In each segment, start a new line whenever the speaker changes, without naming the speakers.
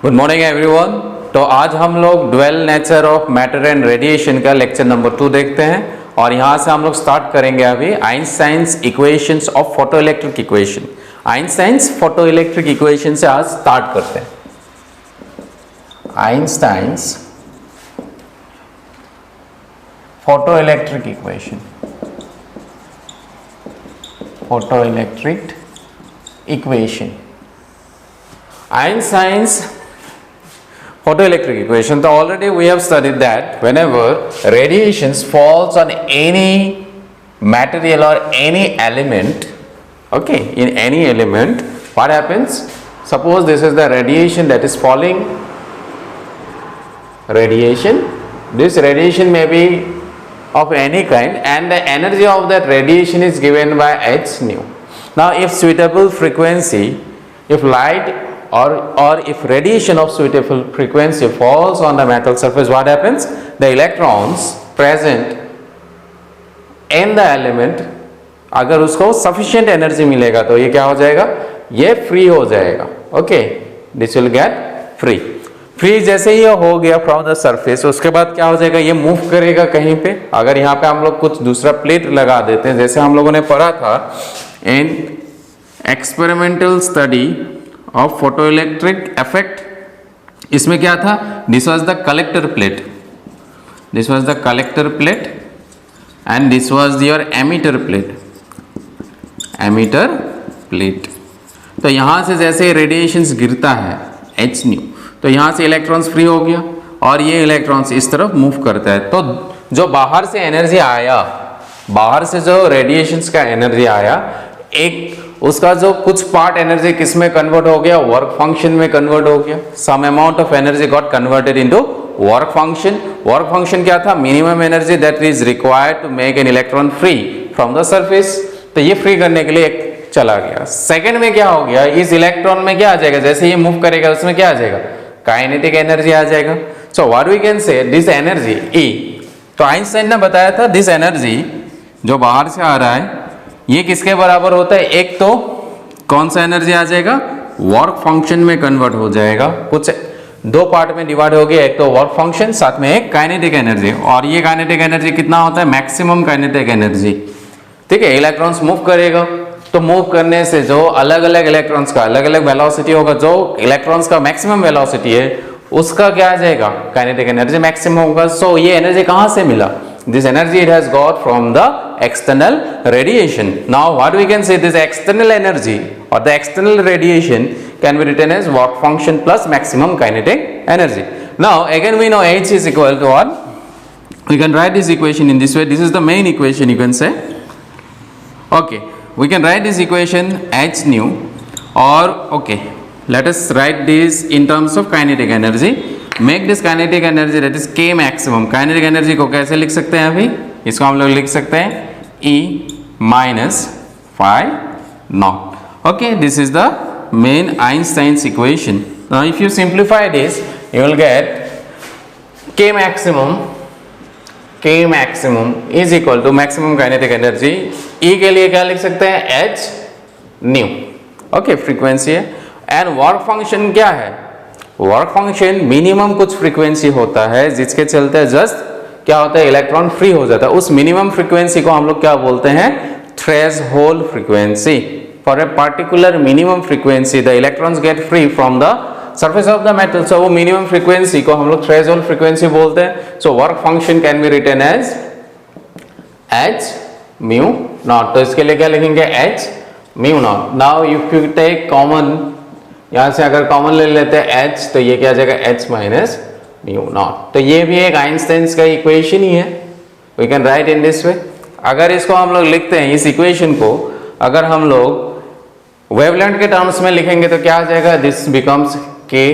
Good morning everyone. तो आज हम लोग dual nature of matter and radiation का लेक्चर नंबर 2 देखते हैं और यहाँ से हम लोग स्टार्ट करेंगे अभी Einstein's equations of photoelectric equation. Einstein's photoelectric equation से आज स्टार्ट करते हैं। Einstein's photoelectric equation, photoelectric equation, Einstein's photoelectric equation. So already we have studied that whenever radiations falls on any material or any element, okay, in any element, what happens? Suppose this is the radiation that is falling. Radiation. This radiation may be of any kind, and the energy of that radiation is given by h nu. Now, if suitable frequency, if light or if radiation of suitable frequency falls on the metal surface, what happens? The electrons present in the element, अगर उसको sufficient energy मिलेगा तो ये क्या हो जाएगा? ये free हो जाएगा। Okay, this will get free. Free जैसे ही हो गया फ्रॉम द सरफेस, उसके बाद क्या हो जाएगा? ये मूव करेगा कहीं पे। अगर यहाँ पे हम लोग कुछ दूसरा प्लेट लगा देते हैं, जैसे हम लोगों ने पढ़ा था in experimental study of photoelectric effect, इसमें क्या था? This was the collector plate, this was the collector plate and this was your emitter plate, emitter plate. तो यहाँ से जैसे रेडिएशंस गिरता है एच न्यू, तो यहाँ से इलेक्ट्रॉन्स फ्री हो गया और ये इलेक्ट्रॉन्स इस तरफ मूव करता है। तो जो बाहर से एनर्जी आया, बाहर से जो रेडिएशंस का एनर्जी आया, एक उसका जो कुछ पार्ट एनर्जी किस में कन्वर्ट हो गया? वर्क फंक्शन में कन्वर्ट हो गया। Some amount of energy got converted into work function. Work function क्या था? Minimum energy that is required to make an electron free from the surface. तो ये फ्री करने के लिए एक चला गया। सेकंड में क्या हो गया? इस इलेक्ट्रॉन में क्या आ जाएगा? जैसे ये मूव करेगा उसमें क्या आ जाएगा? काइनेटिक एनर्जी आ जाएगा। So what we can say, this energy E. तो आइंस्टाइन ने बताया था दिस एनर्जी जो बाहर से आ रहा है ये किसके बराबर होता है? एक तो कौन सा एनर्जी आ जाएगा? वर्क फंक्शन में कन्वर्ट हो जाएगा। कुछ दो पार्ट में डिवाइड हो गया, एक तो वर्क फंक्शन, साथ में एक काइनेटिक एनर्जी। और ये काइनेटिक एनर्जी कितना होता है? Maximum kinetic energy. ठीक है, इलेक्ट्रॉन्स मूव करेगा तो मूव करने से जो अलग अलग इलेक्ट्रॉन्स का अलग अलग वेलोसिटी होगा, जो इलेक्ट्रॉन्स का मैक्सिमम वेलोसिटी है उसका क्या आ जाएगा? काइनेटिक एनर्जी मैक्सिमम होगा। सो ये एनर्जी कहाँ से मिला? This energy it has got from the external radiation. Now what we can say, this external energy or the external radiation can be written as work function plus maximum kinetic energy. Now again we know H is equal to what? We can write this equation in this way. This is the main equation you can say. Okay, we can write this equation H nu, or okay, let us write this in terms of kinetic energy. Make this kinetic energy that is K maximum. Kinetic energy को कैसे लिख सकते हैं? अभी इसको हम लोग लिख सकते हैं E minus phi naught. Okay, this is the main Einstein's equation. Now if you simplify this, you will get K maximum. K maximum is equal to maximum kinetic energy. E के लिए क्या लिख सकते हैं? H nu. Okay, फ्रीक्वेंसी है। And work function क्या है? Work function minimum कुछ फ्रीक्वेंसी होता है जिसके चलते जस्ट क्या होता है? इलेक्ट्रॉन फ्री हो जाता है। उस मिनिमम फ्रीक्वेंसी को हम लोग क्या बोलते हैं? Threshold frequency. For a particular minimum frequency the electrons get free from the surface of the metal. So वो मिनिमम फ्रीक्वेंसी को हम लोग थ्रेशोल्ड फ्रीक्वेंसी बोलते हैं। So work function can be written as h mu naught. तो इसके लिए क्या लिखेंगे? H mu naught. Now if you take common, यहाँ से अगर कॉमन ले लेते हैं h, तो ये क्या आ जाएगा? h minus mu naught. तो ये भी एक आइंस्टाइन्स का इक्वेशन ही है। We can write in this way. अगर इसको हम लोग लिखते हैं, इस इक्वेशन को अगर हम लोग वेवलेंथ के टर्म्स में लिखेंगे तो क्या आ जाएगा? This becomes k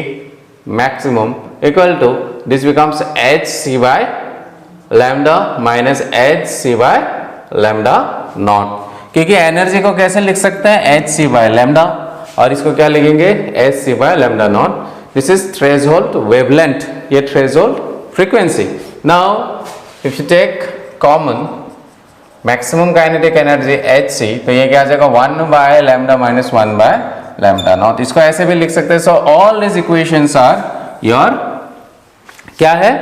maximum equal to this becomes h c by lambda minus h c by lambda naught. क्योंकि एनर्जी को कैसे लिख सकते हैं? h c बाय लैम्डा, और इसको क्या लिखेंगे? H C by lambda naught. This is threshold wavelength, ये threshold frequency. Now if you take common maximum kinetic energy H C, तो ये क्या आ जाएगा? 1 by lambda minus 1 by lambda naught. इसको ऐसे भी लिख सकते हैं। So all this equations are your क्या है,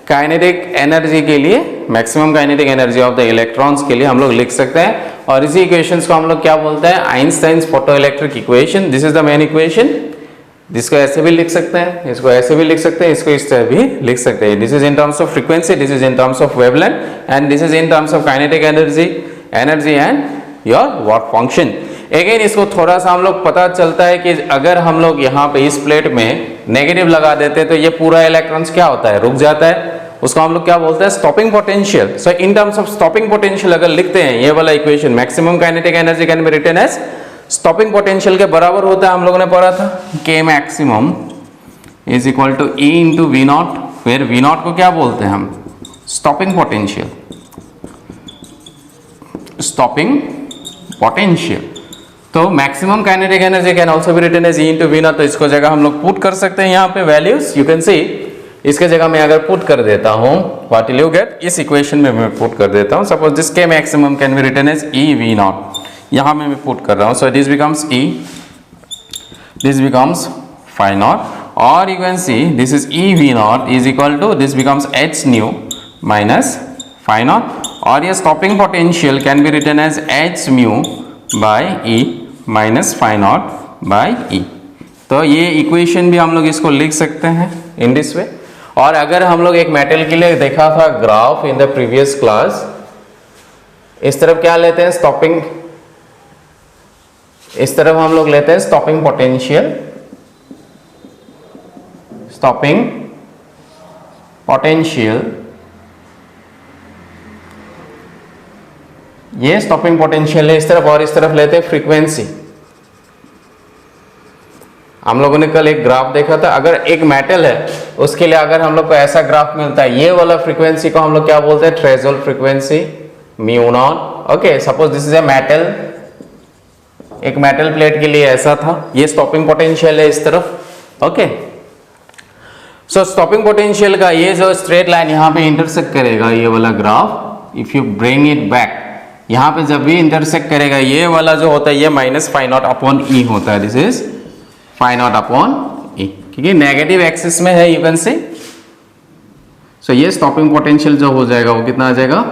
काइनेटिक एनर्जी के लिए, maximum kinetic energy of the electrons के लिए हम लोग लिख सकते हैं। और इसी इक्वेशंस को हम लोग क्या बोलते हैं, Einstein's photoelectric equation. This is the main equation. जिसको ऐसे भी लिख सकते हैं, इसको ऐसे भी लिख सकते हैं, इसको इस तरह भी लिख सकते हैं। This is in terms of frequency, this is in terms of wavelength, and this is in terms of kinetic energy and your work function. Again इसको थोड़ा सा हम लोग पता चलता है कि अगर हम लोग यहाँ पे इस प्लेट में नेगेटिव लगा देते हैं तो ये पूरा इलेक्ट्रॉन्स क्या होता है, रुक जाता है। उसको हम लोग क्या बोलते हैं, stopping potential. So in terms of stopping potential अगर लिखते हैं ये वाला equation, maximum kinetic energy can be written as stopping potential के बराबर होता है, हम लोगों ने पढ़ा था, K maximum is equal to e into V naught, फिर वी नॉट को क्या बोलते हैं हम, स्टॉपिंग पोटेंशियल। स्टॉपिंग पोटेंशियल तो maximum kinetic energy can also be written as e into V naught. तो इसको जगह हम लोग पुट कर सकते हैं यहाँ पे वैल्यूज, यू कैन सी। इसके जगह मैं अगर पुट कर देता हूँ, व्हाट विल यू गेट, इस इक्वेशन में मैं पुट कर देता हूँ। Suppose this K maximum can be written as E V naught, यहाँ में मैं पुट कर रहा हूँ। So this becomes E, this becomes phi naught, और you can see this is E V naught is equal to this becomes H nu minus phi naught, और ये stopping potential can be written as h mu by E minus phi naught by E. तो ये equation भी हम लोग इसको लिख सकते हैं इन दिस वे। और अगर हम लोग एक मेटल के लिए देखा था graph in the previous class, इस तरफ क्या लेते हैं, स्टॉपिंग, इस तरफ हम लोग लेते हैं स्टॉपिंग पोटेंशियल, स्टॉपिंग पोटेंशियल, ये स्टॉपिंग पोटेंशियल है इस तरफ, और इस तरफ लेते हैं फ्रीक्वेंसी। हम लोगों ने कल एक ग्राफ देखा था, अगर एक मेटल है उसके लिए अगर हम लोग को ऐसा ग्राफ मिलता है, ये वाला फ्रीक्वेंसी को हम लोग क्या बोलते हैं, threshold frequency, mu naught. Okay, suppose this is a metal, एक मेटल प्लेट के लिए ऐसा था, ये स्टॉपिंग पोटेंशियल है इस तरफ। ओके, सो स्टॉपिंग पोटेंशियल का ये जो स्ट्रेट लाइन यहाँ पे इंटरसेक्ट करेगा, ये वाला graph, if you bring it back, यहाँ पे जब भी इंटरसेक्ट करेगा, ये वाला जो होता है ये minus phi naught upon E होता है, this is phi naught upon E, क्योंकि नेगेटिव एक्सिस में है, यू कैन सी। सो ये स्टॉपिंग पोटेंशियल जो हो जाएगा वो कितना आ जाएगा,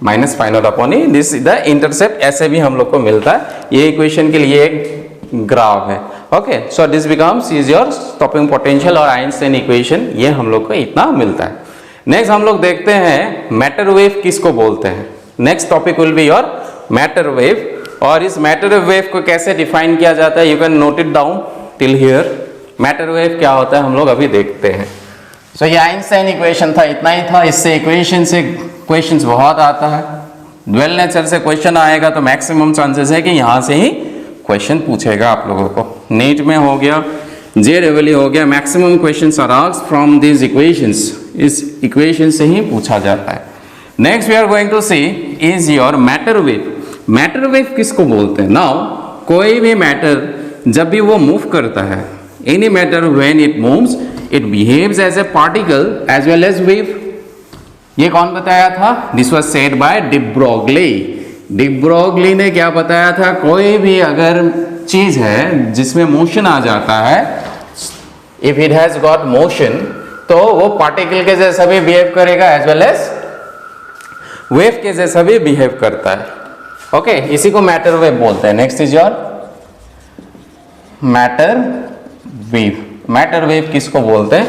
minus phi naught upon e, this is the intercept. ऐसे भी हम लोग को मिलता है, ये इक्वेशन के लिए एक ग्राफ है। Okay, so this becomes is your stopping potential और आइंस्टाइन इक्वेशन, ये हम लोग को इतना मिलता है। नेक्स्ट हम लोग देखते हैं मैटर वेव किसको बोलते हैं। Next topic will be your matter wave, और इस मैटर वेव को कैसे डिफाइन किया जाता है, you can note it down till here. Matter wave क्या होता है हम लोग अभी देखते हैं। सो ये आइंस्टाइन इक्वेशन था, इतना ही था। इससे इक्वेशन से क्वेश्चंस बहुत आता है, ड्वेल नेचर से क्वेश्चन आएगा तो मैक्सिमम चांसेस है कि यहाँ से ही क्वेश्चन पूछेगा आप लोगों को। नीट में हो गया, JEE हो गया, maximum questions are asked from this equations, इस इक्वेशन से ही पूछा जाता है। Next we are going to see is your matter wave. Matter wave किसको बोलते हैं? नाउ कोई भी मैटर जब भी वो मूव करता है, any matter when it moves it behaves as a particle as well as wave. ये कौन बताया था? This was said by de Broglie. De Broglie ने क्या बताया था? कोई भी अगर चीज है जिसमें मोशन आ जाता है, if it has got motion, तो वो पार्टिकल के जैसा भी बिहेव करेगा एज वेल एज वेव के जैसा भी बिहेव करता है। ओके, इसी को मैटर वेव बोलते हैं। Next is your matter wave. Matter wave किसको बोलते हैं?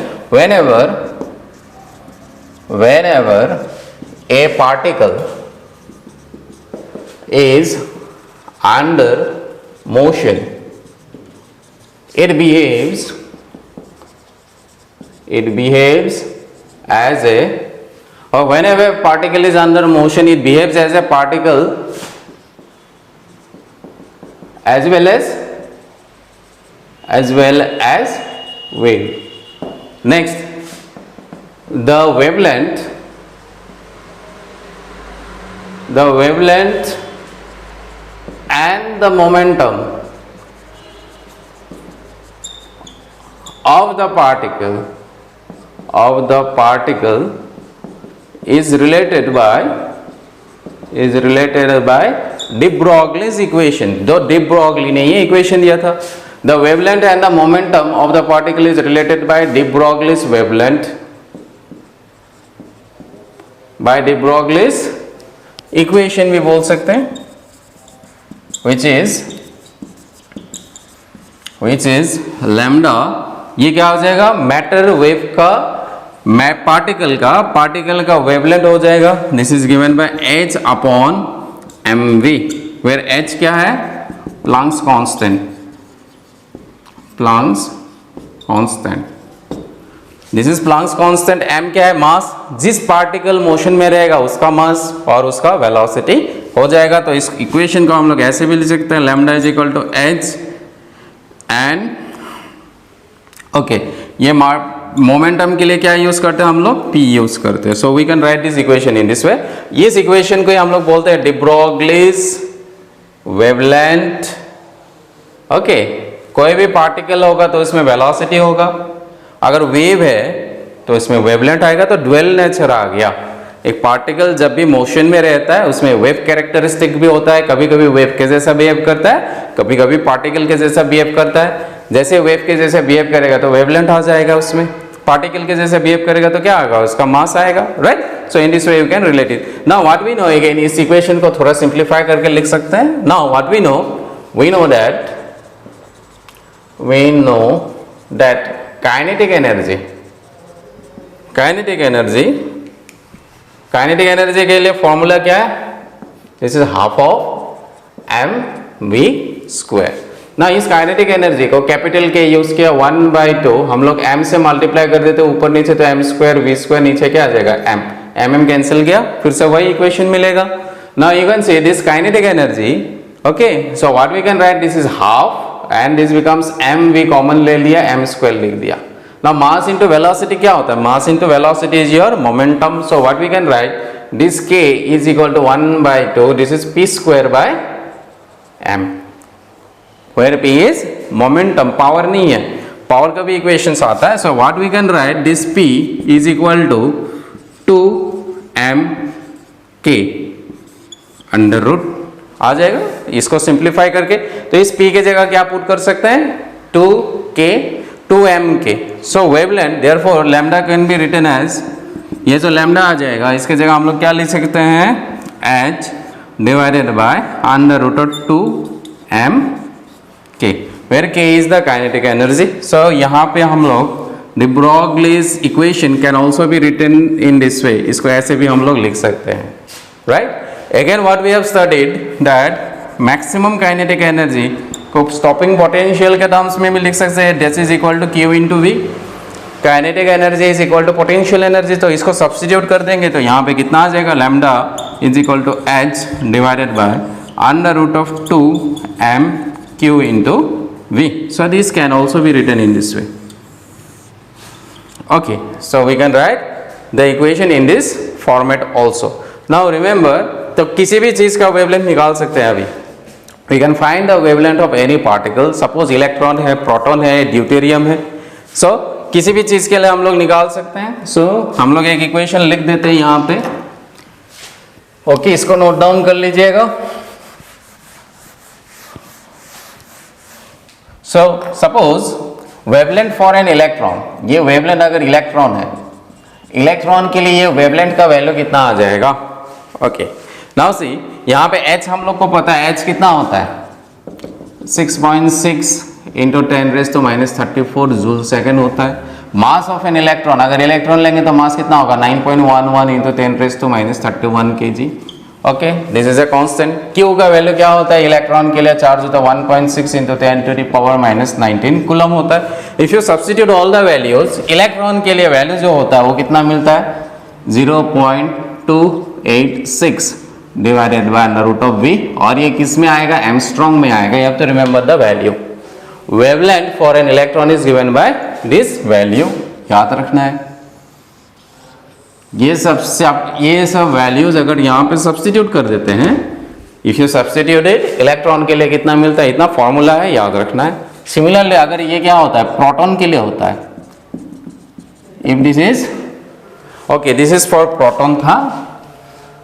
whenever a particle is under motion, it behaves as a, or whenever a particle is under motion, it behaves as a particle as well as wave. Next, the wavelength and the momentum of the particle is related by de Broglie's equation। जो de Broglie ने ये equation दिया था, The wavelength and the momentum of the particle is related by de Broglie's wavelength, by de Broglie's equation भी बोल सकते हैं, which is lambda, ये क्या हो जाएगा, मैटर वेव का पार्टिकल का वेवलेंथ हो जाएगा. This is given by h upon mv, where h क्या है, Planck's constant. This is Planck's constant. m क्या है, मास. जिस पार्टिकल मोशन में रहेगा उसका मास और उसका वेलोसिटी हो जाएगा. तो इस इक्वेशन को हम लोग ऐसे भी लिख सकते हैं, lambda is equal to h and okay, ये मोमेंटम के लिए क्या यूज करते हैं हम लोग, p यूज करते हैं. So we can write this equation in this way. इस इक्वेशन को हम लोग बोलते हैं de Broglie's वेवलेंथ. ओके, कोई भी पार्टिकल होगा तो इसमें वेलोसिटी होगा, अगर वेव है तो इसमें वेवलेंथ आएगा. तो ड्यूअल नेचर आ गया. एक पार्टिकल जब भी मोशन में रहता है उसमें वेव कैरेक्टरिस्टिक भी होता है, कभी कभी वेव के जैसा बिहेव करता है, कभी कभी पार्टिकल के जैसा बिहेव करता है. जैसे वेव के जैसे बिहेव करेगा तो वेवलेंथ आ जाएगा उसमें, पार्टिकल के जैसे बिहेव करेगा तो क्या आएगा, उसका मास आएगा. Right. So in this way you can relate it. Now what we know, again इस इक्वेशन को थोड़ा सिंप्लीफाई करके लिख सकते हैं. Now what we know that kinetic energy के लिए फॉर्मूला क्या है, this is half of mv square. ना इस काइनेटिक एनर्जी को कैपिटल के यूज किया 1/2, हम लोग m से मल्टीप्लाई कर देते ऊपर नीचे तो m स्क्वायर v स्क्वायर, नीचे क्या आ जाएगा m कैंसिल गया, फिर से वही इक्वेशन मिलेगा. Now you can see this kinetic energy. Okay, so what we can write, this is half and this becomes mv, common ले लिया, m स्क्वायर लिख दिया. Now mass into velocity क्या होता है, mass into velocity is your momentum. So what we can write, this k is equal to 1/2, this is p square by m, where p is momentum, power नहीं है, power का भी equations आता है. So what we can write, this p is equal to 2m k under root आ जाएगा. इसको simplify करके तो इस p के जगह क्या पुट कर सकते हैं, 2m k. So wavelength, therefore lambda can be written as, ये जो लैम्डा आ जाएगा इसके जगह हम लोग क्या लिख सकते हैं, h divided by under root of 2m k, where k is the kinetic energy. So यहाँ पे हम लोग de Broglie's equation can also be written in this way, इसको ऐसे भी हम लोग लिख सकते हैं. Right. Again what we have studied that maximum kinetic energy को स्टॉपिंग पोटेंशियल के टर्म्स में भी लिख सकते हैं, that is equal to q into V. Kinetic energy is equal to potential energy. तो इसको सब्स्टिट्यूट कर देंगे तो यहाँ पे कितना आ जाएगा, lambda is equal to h divided by under root of 2m q into v. So this can also be written in this way. Okay, so we can write the equation in this format also. Now remember, तो किसी भी चीज का wavelength निकाल सकते हैं. अभी we can find the wavelength of any particle. suppose electron है, प्रोटॉन है, ड्यूटेरियम है. so किसी भी चीज के लिए हम लोग निकाल सकते हैं. so हम लोग एक इक्वेशन लिख देते हैं यहाँ पे. ओके, इसको नोट डाउन कर लीजिएगा. so suppose wavelength for an electron, ये वेवलेंथ अगर इलेक्ट्रॉन है, इलेक्ट्रॉन के लिए ये वेवलेंथ का वैल्यू कितना आ जाएगा. ओके, नाउ सी यहाँ पे h हम लोग को पता है, h कितना होता है, 6.6 इंटू 10⁻³ जूल सेकेंड होता है. मास ऑफ एन इलेक्ट्रॉन, अगर इलेक्ट्रॉन लेंगे तो मास कितना होगा, 9.11 into 10⁻³ kg. Okay, this is a constant. q का वैल्यू क्या होता है, इलेक्ट्रॉन के लिए चार्ज होता है 1.6 इंटू 10⁻⁻19 कूलम होता है. If you substitute all the values, electron के लिए वैल्यू जो होता है वो कितना मिलता है, 0.286 divided by under root of v. और ये किस में आएगा, एंगस्ट्रॉम में आएगा. You have to remember the value. Wavelength for an electron is given by this value, याद रखना है. ये सब वैल्यूज अगर यहाँ पे सब्स्टिट्यूट कर देते हैं, if you substitute it, electron के लिए कितना मिलता है, इतना फॉर्मूला है, याद रखना है. सिमिलरली अगर ये क्या होता है, प्रोटॉन के लिए होता है, if this is okay, this is for proton था,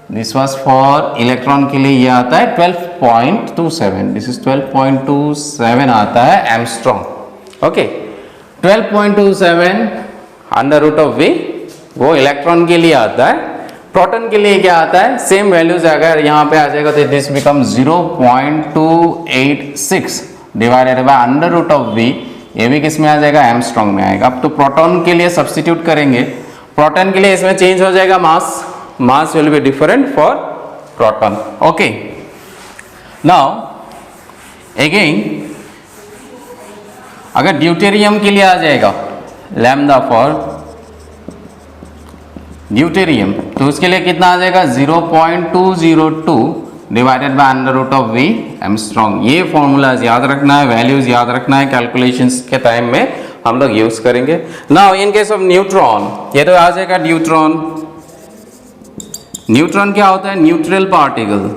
दिस वाज फॉर इलेक्ट्रॉन के लिए ये आता है 12.27, दिस इज 12.27 आता है angstrom. Okay, 12.27 under root of V वो इलेक्ट्रॉन के लिए आता है। प्रोटॉन के लिए क्या आता है, सेम वैल्यूज अगर यहाँ पे आ जाएगा तो this become 0.286 divided by under root of V, ये भी किस में आ जाएगा, एंगस्ट्रॉम में आएगा। अब तो प्रोटॉन के लिए सब्स्टिट्यूट करेंगे, प्रोटॉन के लिए इसमें चेंज हो जाएगा mass, mass will be different for proton. Okay, now again अगर ड्यूटेरियम के लिए आ जाएगा लैम्डा फॉर ड्यूटेरियम, तो उसके लिए कितना आ जाएगा 0.202 divided by under root of V angstrom. ये फॉर्मूलाज याद रखना है, वैल्यूज याद रखना है, कैलकुलेशंस के टाइम में हम लोग यूज करेंगे। Now in case of neutron, ये तो आ जाएगा न्यूट्रॉन। न्यूट्रॉन क्या होता है, न्यूट्रल पार्टिकल,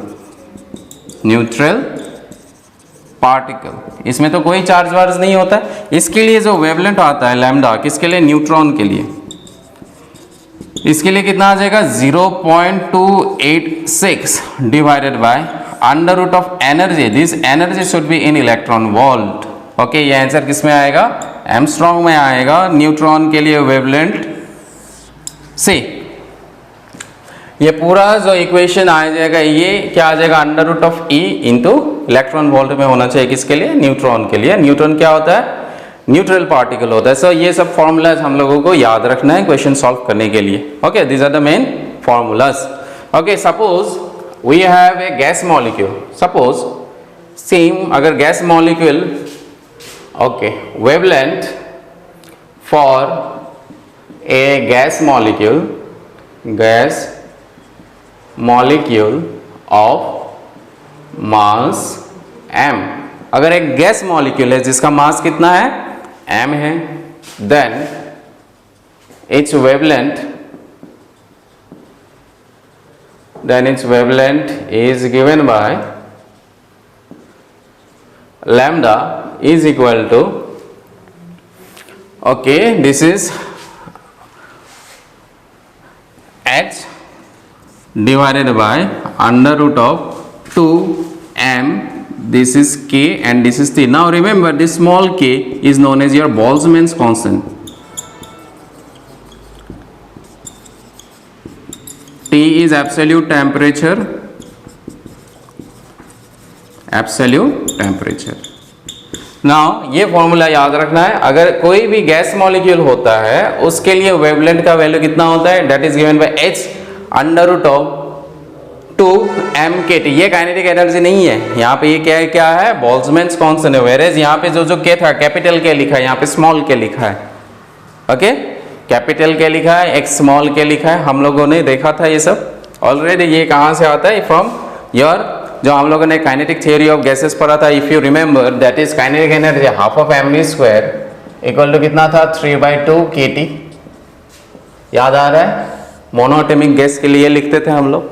न्यूट्रल पार्टिकल, इसमें तो कोई चार्ज वार्ज नहीं होता है। इसके लिए जो वेवलेंथ आता है लैम्डा, किसके लिए, न्यूट्रॉन के लिए, इसके लिए कितना आ जाएगा 0.286 divided by under root of energy, this energy should be in electron volt. Okay, ये आंसर किस में आएगा, एंगस्ट्रॉम में आएगा। न्यूट्रॉन के लिए वेवलेंथ से ये पूरा जो इक्वेशन आ जाएगा, ये क्या आ जाएगा, under root of E into electron volt में होना चाहिए, किसके लिए, न्यूट्रॉन के लिए। न्यूट्रॉन क्या होता है, न्यूट्रल पार्टिकल होता है। सो ये सब फॉर्मूलाज हम लोगों को याद रखना है क्वेश्चन सॉल्व करने के लिए। Okay, these are the main formulas. Okay, suppose we have a gas molecule, suppose same अगर gas molecule, okay, wavelength for a gas molecule of mass m, अगर एक गैस मॉलिक्यूल है जिसका मास कितना है, m है, then its wavelength is given by lambda is equal to, okay, this is h divided by under root of 2m, this is k and this is t. Now remember this small k is known as your Boltzmann's constant. T is absolute temperature, Now ये formula याद रखना है, अगर कोई भी gas molecule होता है उसके लिए वेवलेंथ का वैल्यू कितना होता है, that is given by h under root of 2m/kT। ये काइनेटिक एनर्जी नहीं है, यहाँ पे ये क्या है, बोल्ट्जमैन्स कांस्टेंट है। वेरेज यहाँ पे जो k था कैपिटल के लिखा है, यहाँ पे स्मॉल के लिखा है। ओके, कैपिटल के लिखा है, एक स्मॉल के लिखा है, हम लोगों ने देखा था ये सब ऑलरेडी। ये कहाँ से आता है, फ्रॉम योर, जो हम लोगों ने काइनेटिक थ्योरी ऑफ गैसेस पढ़ा था, if you remember, that is kinetic energy half of mv² equal to कितना था, 3/2 kT। याद आ रहा है, मोनोएटॉमिक गैस के लिए लिखते थे हम लोग,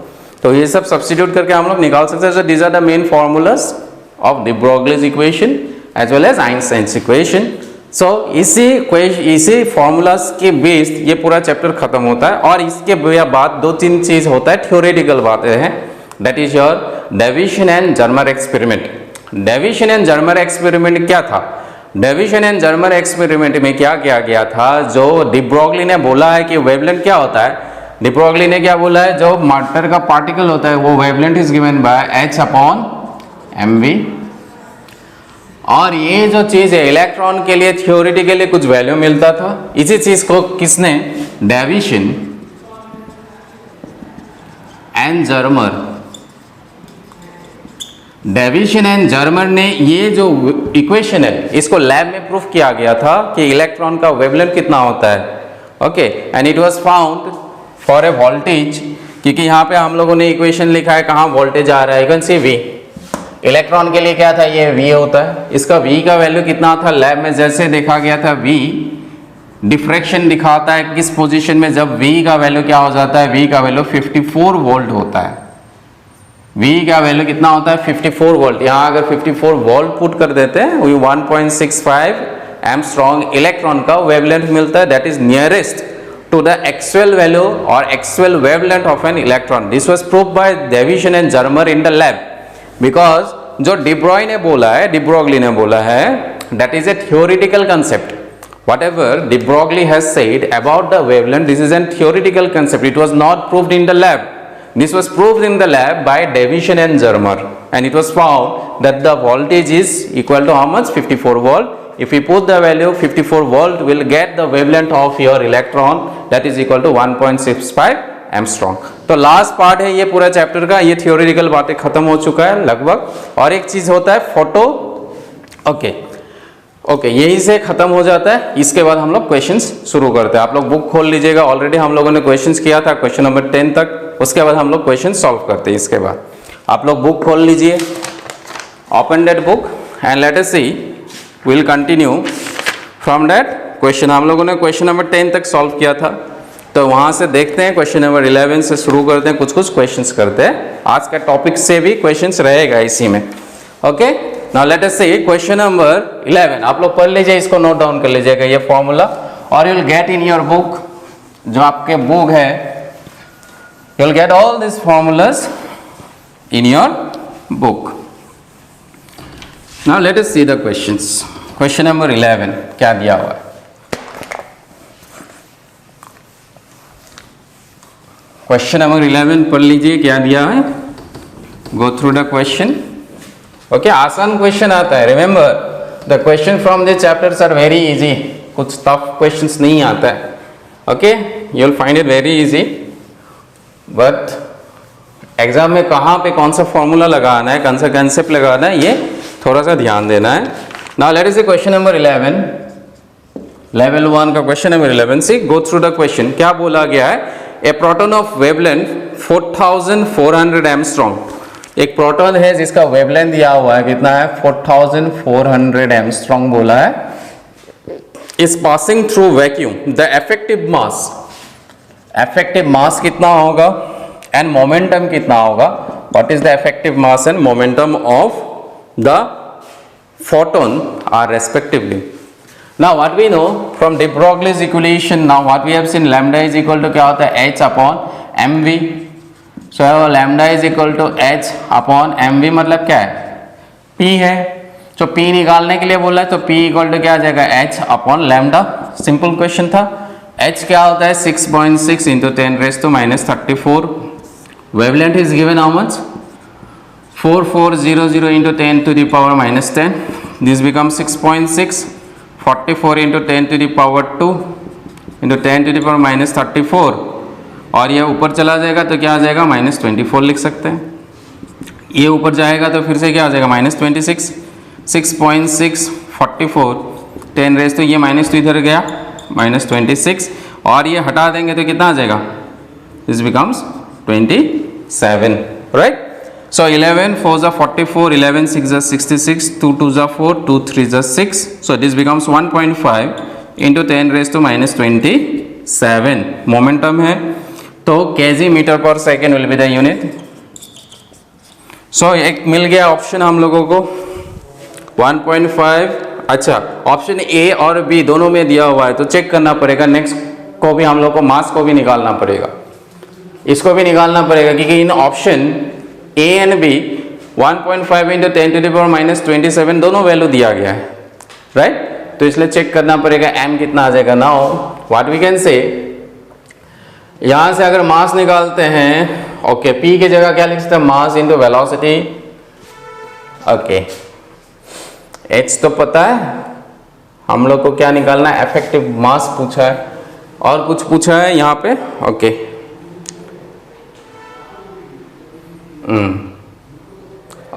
तो ये सब सब्स्टिट्यूट करके हम लोग निकाल सकते हैं। So these are the main formulas of de Broglie's equation as well as Einstein's equation. So इसी फॉर्मूलाज के बेस्ड ये पूरा चैप्टर खत्म होता है। और इसके बाद 2-3 चीज होता है, थ्योरेटिकल बातें हैं, that is your deviation and Germer experiment. Deviation and Germer experiment क्या था, डेविएशन एंड जर्मर एक्सपेरिमेंट में क्या किया गया था, जो डी ब्रोगली ने बोला है कि वेवलेंथ क्या होता है, डी ब्रोगली ने क्या बोला है, जो मैटर का पार्टिकल होता है वो wavelength is given bye h/mv। और ये जो चीज है इलेक्ट्रॉन के लिए थ्योरेटिकली कुछ वैल्यू मिलता था, इसी चीज को किसने, deviation and Germer, deviation and Germer ने ये जो इक्वेशन है इसको लैब में प्रूफ किया गया था कि इलेक्ट्रॉन का वेवलेंथ कितना होता है। Okay, and it was found for a voltage, क्योंकि यहाँ पे हम लोगों ने इक्वेशन लिखा है कहाँ वोल्टेज आ रहा है, you can C V। Electron के लिए क्या था, ये V होता है, इसका V का वैल्यू कितना था, लैब में जैसे देखा गया था V डिफ्रैक्शन दिखाता है किस पोजीशन में, जब V का वैल्यू क्या हो जाता है, V का वैल्यू 54 वोल्ट होता है। V का वैल्यू कितना होता है, 54 वोल्ट। यहाँ अगर 54 वोल्ट पुट कर देते हैं, 1.65 एंगस्ट्रॉम इलेक्ट्रॉन का वेवलेंथ मिलता है, that is nearest to the actual value or actual wavelength of an electron. This was proved by Davisson and Germer in the lab. Because जो de Broglie ने बोला है that is a theoretical concept. Whatever de Broglie has said about the wavelength, this is a theoretical concept. It was not proved in the lab. This was proved in the lab by Davisson and Germer, and it was found that the voltage is equal to how much? 54 volt. If we put the value 54 volt, we'll get the wavelength of your electron, that is equal to 1.65 angstrom. तो last part है ये पूरा chapter का, ये theoretical बातें खत्म हो चुका है लगभग. और एक चीज होता है फोटो. ओके यही से खत्म हो जाता है. इसके बाद हम लोग क्वेश्चंस शुरू करते हैं. आप लोग बुक खोल लीजिएगा. ऑलरेडी हम लोगों ने क्वेश्चंस किया था क्वेश्चन नंबर 10 तक. उसके बाद हम लोग क्वेश्चन सॉल्व करते हैं. इसके बाद आप लोग बुक खोल लीजिए. Open that book and let us see. Will continue from that question. हम लोगों ने क्वेश्चन नंबर 10 तक सॉल्व किया था, तो वहां से देखते हैं. क्वेश्चन नंबर 11 से शुरू करते हैं. कुछ क्वेश्चंस करते हैं. आज का टॉपिक से भी क्वेश्चंस रहेगा इसी में. Okay now let us see question number 11. आप लोग पढ़ लीजिए, इसको नोट डाउन कर लीजिएगा ये फॉर्मूला, और you will get in your book. जो आपके बुक है, you will get all this formulas in your book. Now let us see the questions. Question number 11 क्या दिया हुआ है? क्वेश्चन नंबर 11 पढ़ लीजिए क्या दिया है. Go through the question. Okay आसान क्वेश्चन आता है. Remember the question from this chapters are very easy. कुछ टफ क्वेश्चंस नहीं आता है. Okay you will find it very easy, but exam में कहाँ पे कौन सा फॉर्मूला लगाना है, कौन सा कंसेप्ट लगाना है, ये थोड़ा सा ध्यान देना है. Now let us see question number 11, level 1 का question number 11. See go through the question. क्या बोला गया है? A proton of wavelength 4400 angstrom. एक प्रोटॉन है जिसका वेवलेंथ दिया हुआ है कितना है? 4400 एंगस्ट्रॉम बोला है. Is passing through vacuum. The effective mass कितना होगा एंड मोमेंटम कितना होगा? What is the effective mass and momentum of the photon are respectively. Now what we know from de Broglie's equation, now what we have seen, lambda is equal to क्या होता है? h upon mv. So lambda is equal to h upon mv मतलब क्या है? p है. तो p निकालने के लिए बोला है, तो p इक्वल टू क्या आ जाएगा? h upon lambda. Simple question था. h क्या होता है? 6.6 into 10⁻34. Wavelength is given how much? 4400 into 10⁻10. This become 6.6. 44 into 10⁻2 into 10⁻34, और ये ऊपर चला जाएगा तो क्या आ जाएगा? -24 लिख सकते हैं. ये ऊपर जाएगा तो फिर से क्या आ जाएगा? -26. 6.6 44 10 रेज तो ये माइनस तो इधर गया -26, और ये हटा देंगे तो कितना आ जाएगा? This becomes 27. Right. So 11 4s are 44, 11 6s are 66, 2 2s are 4, 2 3s are 6. So this becomes 1.5 into 10 raised to -27. Momentum है तो kg meter per second will be the unit. So एक मिल गया ऑप्शन हम लोगों को 1.5. अच्छा ऑप्शन ए और B दोनों में दिया हुआ है, तो चेक करना पड़ेगा. नेक्स्ट को भी हम लोग को मास को भी निकालना पड़ेगा, इसको भी निकालना पड़ेगा, क्योंकि इन option A and B 1.5 into 10⁻27 दोनों वैल्यू दिया गया है. राइट. तो इसलिए चेक करना पड़ेगा m कितना आ जाएगा. नाउ व्हाट वी कैन से, यहां से अगर मास निकालते हैं, ओके p की जगह क्या लिख सकते हैं? Mass into velocity. Okay h तो पता है हम लोग को, क्या निकालना है? इफेक्टिव मास पूछा है, और कुछ पूछा है यहाँ पे. ओके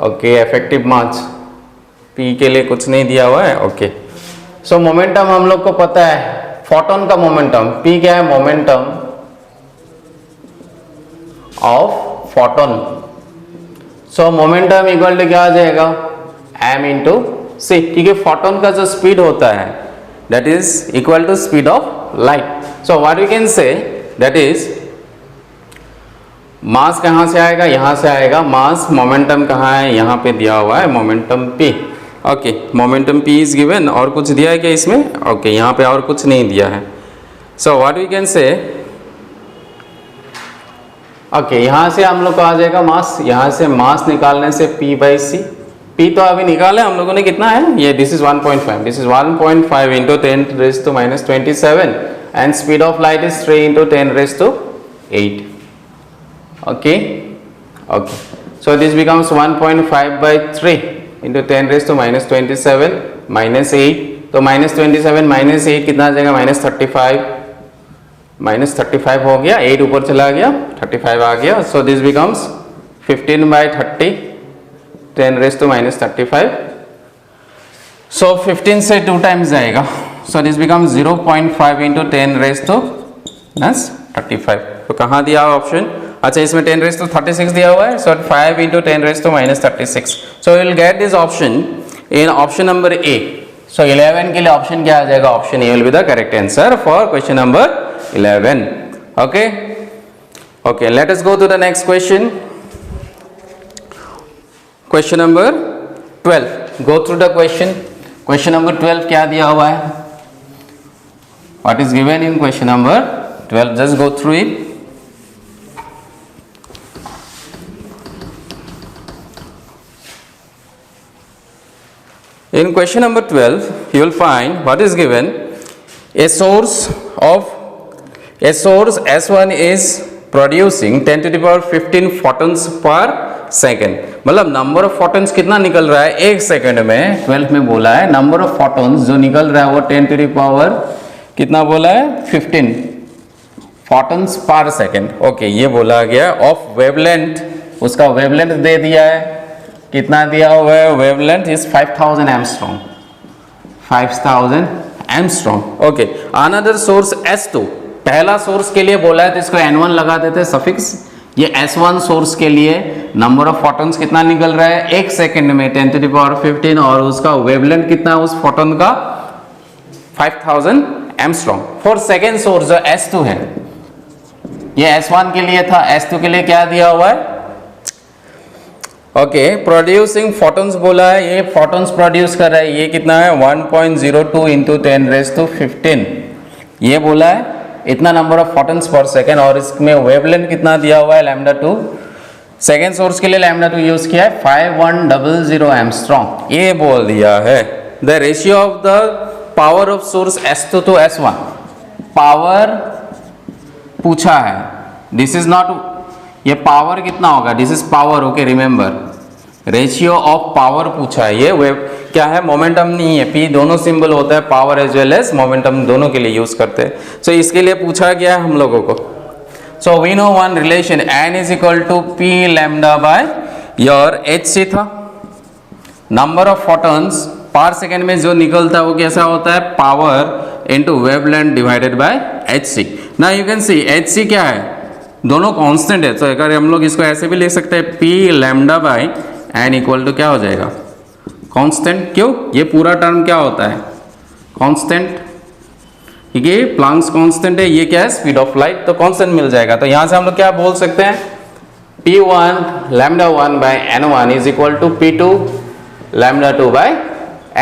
ओके इफेक्टिव मास P के लिए कुछ नहीं दिया हुआ है. ओके सो मोमेंटम हम लोग को पता है, फोटोन का मोमेंटम. P क्या है? Momentum of photon. So momentum equal to क्या आ जाएगा? m इंटू c, क्योंकि फोटोन का जो स्पीड होता है that is equal to speed of light. So what we can say, that is mass कहाँ से आएगा? यहाँ से आएगा. मास मोमेंटम कहाँ है? यहाँ पे दिया हुआ है momentum P. Okay momentum P is given. और कुछ दिया है क्या इसमें? ओके यहाँ पे और कुछ नहीं दिया है. So what we can say, okay, यहाँ से हम लोग को आ जाएगा मास, यहाँ से मास निकालने से P/c, P तो अभी निकाले हम लोगों ने, कितना है ये, this is 1.5, this is 1.5 into 10⁻⁻27 and speed of light is 3 into 10⁸8. Okay okay, so this becomes 1.5/3 into 10⁻⁻27 -8, तो -27 -8 कितना आ जाएगा, -35 हो गया, 8 ऊपर चला गया, 35 आ गया. सो दिस बिकम्स 15/30 10⁻⁻35. सो 15 से 2 टाइम्स जाएगा. So this becomes 0.5 into 10⁻⁻35. तो कहाँ दिया हुआ ऑप्शन, अच्छा इसमें 10⁻36 दिया हुआ है. So 5 into 10⁻⁻36. So will get this option in option number A. So 11 के लिए ऑप्शन क्या आ जाएगा, option A will be the correct answer for question number 11. Okay, okay, let us go to the next question. Question number 12. Go through the question. Question number 12 क्या दिया हुआ है, what is given in question number 12, just go through it. In question number 12 you will find what is given, a source S1 is producing 10⁻15 photons per second. मतलब number of photons कितना निकल रहा है एक सेकंड में, 12 में बोला है नंबर ऑफ फोटॉन्स जो निकल रहा है वो 10⁻, कितना बोला है, 15 फोटॉन्स पर सेकंड. ओके, ये बोला गया. ऑफ वेवलेंथ, उसका वेवलेंथ दे दिया है, कितना दिया हुआ है, wavelength is 5000 angstrom, 5000 angstrom. Okay, another source S2, पहला सोर्स के लिए बोला है तो इसको N1 लगा देते सफिक्स. ये S1 सोर्स के लिए नंबर ऑफ फोटॉन्स कितना निकल रहा है एक सेकंड में 10⁻15 और उसका वेवलेंथ कितना उस फोटोन का 5000 एंगस्ट्रॉम. फॉर सेकेंड सोर्स जो S2 है, ये S1 के लिए था, S2 के लिए क्या दिया हुआ है, ओके, प्रोड्यूसिंग फोटॉन्स बोला है, ये फोटॉन्स प्रोड्यूस कर रहा है, ये कितना है 1.02 इंटू 10⁻15, ये बोला है इतना number of photons per second. और इसमें वेवलेंथ कितना दिया हुआ है λ2. सेकेंड सोर्स के लिए λ2 यूज किया है 5100 एंगस्ट्रॉम, ये बोल दिया है. The ratio of the power of source S2 to S1, power पूछा है, दिस इज नॉट, ये पावर कितना होगा, this is power. Okay, remember ratio of power पूछा है, ये वेव क्या है, मोमेंटम नहीं है. P दोनों सिंबल होता है, power as well as momentum दोनों के लिए यूज करते हैं. सो इसके लिए पूछा गया है हम लोगों को. So we know one relation, N is equal to P lambda by your Hc था. Number of photons per second में जो निकलता है वो कैसा होता है, power into wavelength divided by Hc. ना यू कैन सी Hc क्या है, दोनों कांस्टेंट है. तो अगर हम लोग इसको ऐसे भी लिख सकते हैं, P lambda by N equal to क्या हो जाएगा, कांस्टेंट. क्यों, ये पूरा टर्म क्या होता है, कांस्टेंट, ठीक है, प्लैंक्स कांस्टेंट है, ये क्या है, स्पीड ऑफ लाइट, तो कांस्टेंट मिल जाएगा. तो यहां से हम लोग क्या बोल सकते हैं, P1 λ1 by N1 is equal to P2 λ2 by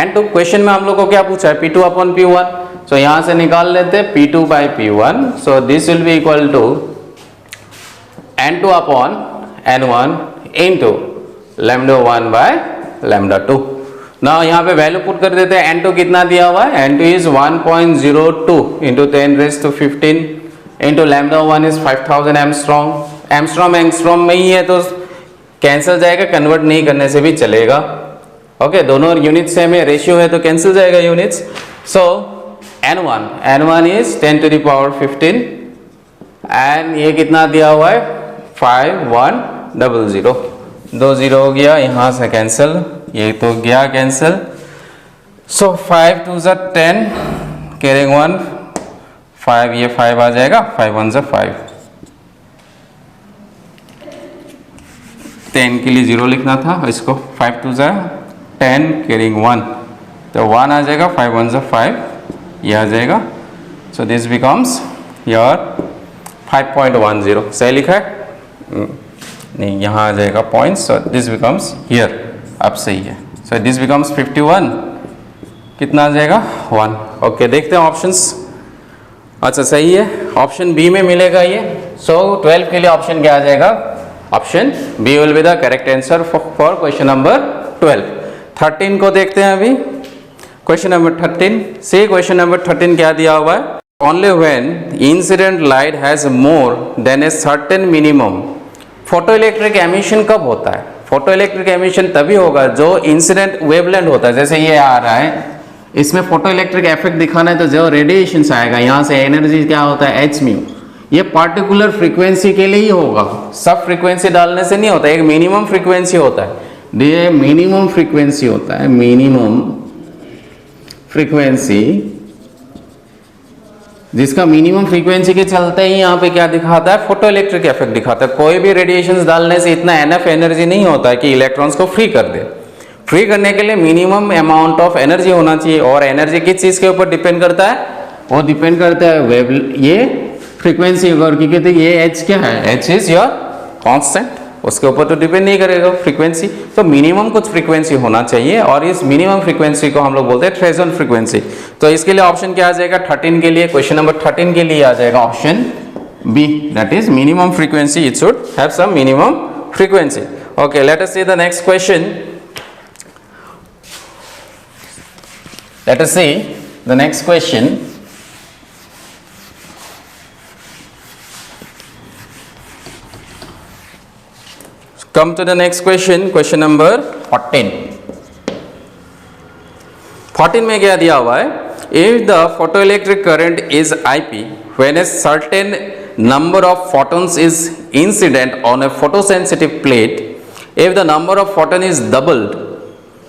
N2. Question में हम लोग को क्या पूछा है, P2 अपॉन P1. सो यहां से निकाल लेते हैं P2 by P1. So this will be equal to N2 upon N1 into λ1 by λ2. ना यहाँ पे वैल्यू पुट कर देते हैं, N2 कितना दिया हुआ है, N2 is 1.02 into 10⁻15 into λ1 is 5000 angstrom. Angstrom में ही है तो कैंसिल जाएगा, कन्वर्ट नहीं करने से भी चलेगा. ओके, दोनों यूनिट सेम है, रेशियो है तो कैंसिल जाएगा units. So N1 is 10⁻15 and ये कितना दिया हुआ है 5100, 20 हो गया, यहाँ से कैंसिल, ये तो गया कैंसिल. सो 5 2 ज़ा 10 कैरिंग 1 5, ये 5 आ जाएगा, 5 1 ज़ा 5, 10 के लिए 0 लिखना था, इसको 5 2 ज़ा 10 कैरिंग 1, तो 1 आ जाएगा, 5 1 ज़ा 5, ये आ जाएगा. So this becomes your 5.10. सही लिखा है, नहीं यहाँ आ जाएगा points. So this becomes here, अब सही है. सो दिस बिकम्स 51, कितना आ जाएगा 1. ओके, देखते हैं ऑप्शंस. अच्छा सही है, ऑप्शन बी में मिलेगा ये। सो 12 के लिए ऑप्शन क्या आ जाएगा? Option B will be the correct answer for question number 12। 13 को देखते हैं अभी। क्वेश्चन नंबर 13 से क्वेश्चन नंबर 13 क्या दिया हुआ है? Only when incident light has more than a certain minimum. Photo electric emission कब होता है? फोटो इलेक्ट्रिक एमिशन तभी होगा जो इंसिडेंट वेवलेंथ होता है। जैसे ये आ रहा है, इसमें फोटो इलेक्ट्रिक इफेक्ट दिखाना है तो जो रेडिएशन आएगा यहाँ से, एनर्जी क्या होता है? H mu. ये पार्टिकुलर फ्रीक्वेंसी के लिए ही होगा, सब फ्रीक्वेंसी डालने से नहीं होता, एक मिनिमम फ्रीक्वेंसी होता है। ये मिनिमम फ्रीक्वेंसी होता है, मिनिमम फ्रीक्वेंसी, जिसका मिनिमम फ्रीक्वेंसी के चलते ही यहाँ पे क्या दिखाता है? फोटो इलेक्ट्रिक इफेक्ट दिखाता है। कोई भी रेडिएशन डालने से इतना एनफ एनर्जी नहीं होता है कि इलेक्ट्रॉन्स को फ्री कर दे। फ्री करने के लिए मिनिमम अमाउंट ऑफ एनर्जी होना चाहिए, और एनर्जी किस चीज के ऊपर डिपेंड करता है? वो डिपेंड करता है वेव, ये फ्रीक्वेंसी ऊपर, क्योंकि ये एच क्या है? एच इज योर कांस्टेंट, उसके ऊपर तो डिपेंड नहीं करेगा फ्रीक्वेंसी। तो मिनिमम कुछ फ्रीक्वेंसी होना चाहिए, और इस मिनिमम फ्रीक्वेंसी को हम लोग बोलते हैं थ्रेशोल्ड फ्रीक्वेंसी। तो इसके लिए ऑप्शन क्या आ जाएगा? 13 के लिए, क्वेश्चन नंबर 13 के लिए आ जाएगा option B, that is minimum frequency. It should have some minimum frequency. Okay, let us see the next question. Let us see the next question. Come to the next question, question number 14. 14 में क्या दिया हुआ है? If the photoelectric current is IP, when a certain number of photons is incident on a photosensitive plate, if the number of photon is doubled,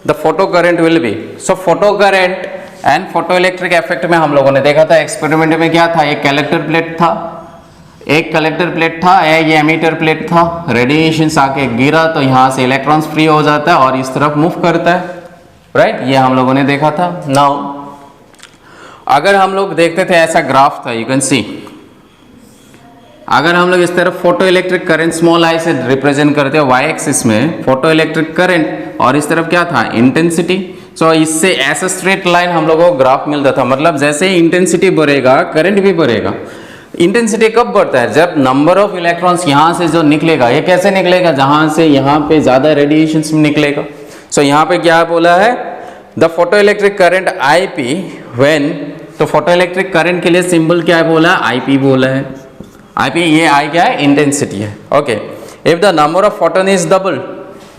the photo current will be. So photo current and photoelectric effect में हम लोगों ने देखा था experiment में क्या था? एक कलेक्टर प्लेट था, एक कलेक्टर प्लेट था, ये एमीटर प्लेट था। रेडिएशन आके गिरा तो यहाँ से इलेक्ट्रॉन्स फ्री हो जाता है और इस तरफ मूव करता है, राइट? ये हम लोगों ने देखा था। नाउ अगर हम लोग देखते थे ऐसा ग्राफ था, यू कैन सी, अगर हम लोग इस तरफ photo electric current small I से रिप्रेजेंट करते हैं वाई एक्सिस में फोटो इलेक्ट्रिक करंट, और इस तरफ क्या था? इंटेंसिटी। सो इससे ऐसा स्ट्रेट लाइन हम लोगों को ग्राफ मिलता था, मतलब जैसे ही इंटेंसिटी बढ़ेगा करंट भी बढ़ेगा। इंटेंसिटी कब बढ़ता है? जब नंबर ऑफ इलेक्ट्रॉन्स यहाँ से जो निकलेगा, ये कैसे निकलेगा? जहाँ से यहाँ पे ज़्यादा रेडिएशन निकलेगा। सो यहाँ पे क्या बोला है? The photo electric current I P when, तो फोटो इलेक्ट्रिक करंट के लिए सिंबल क्या है बोला? आई पी बोला है। आई पी, ये आई क्या है? इंटेंसिटी है। Okay, if the number of photon is double,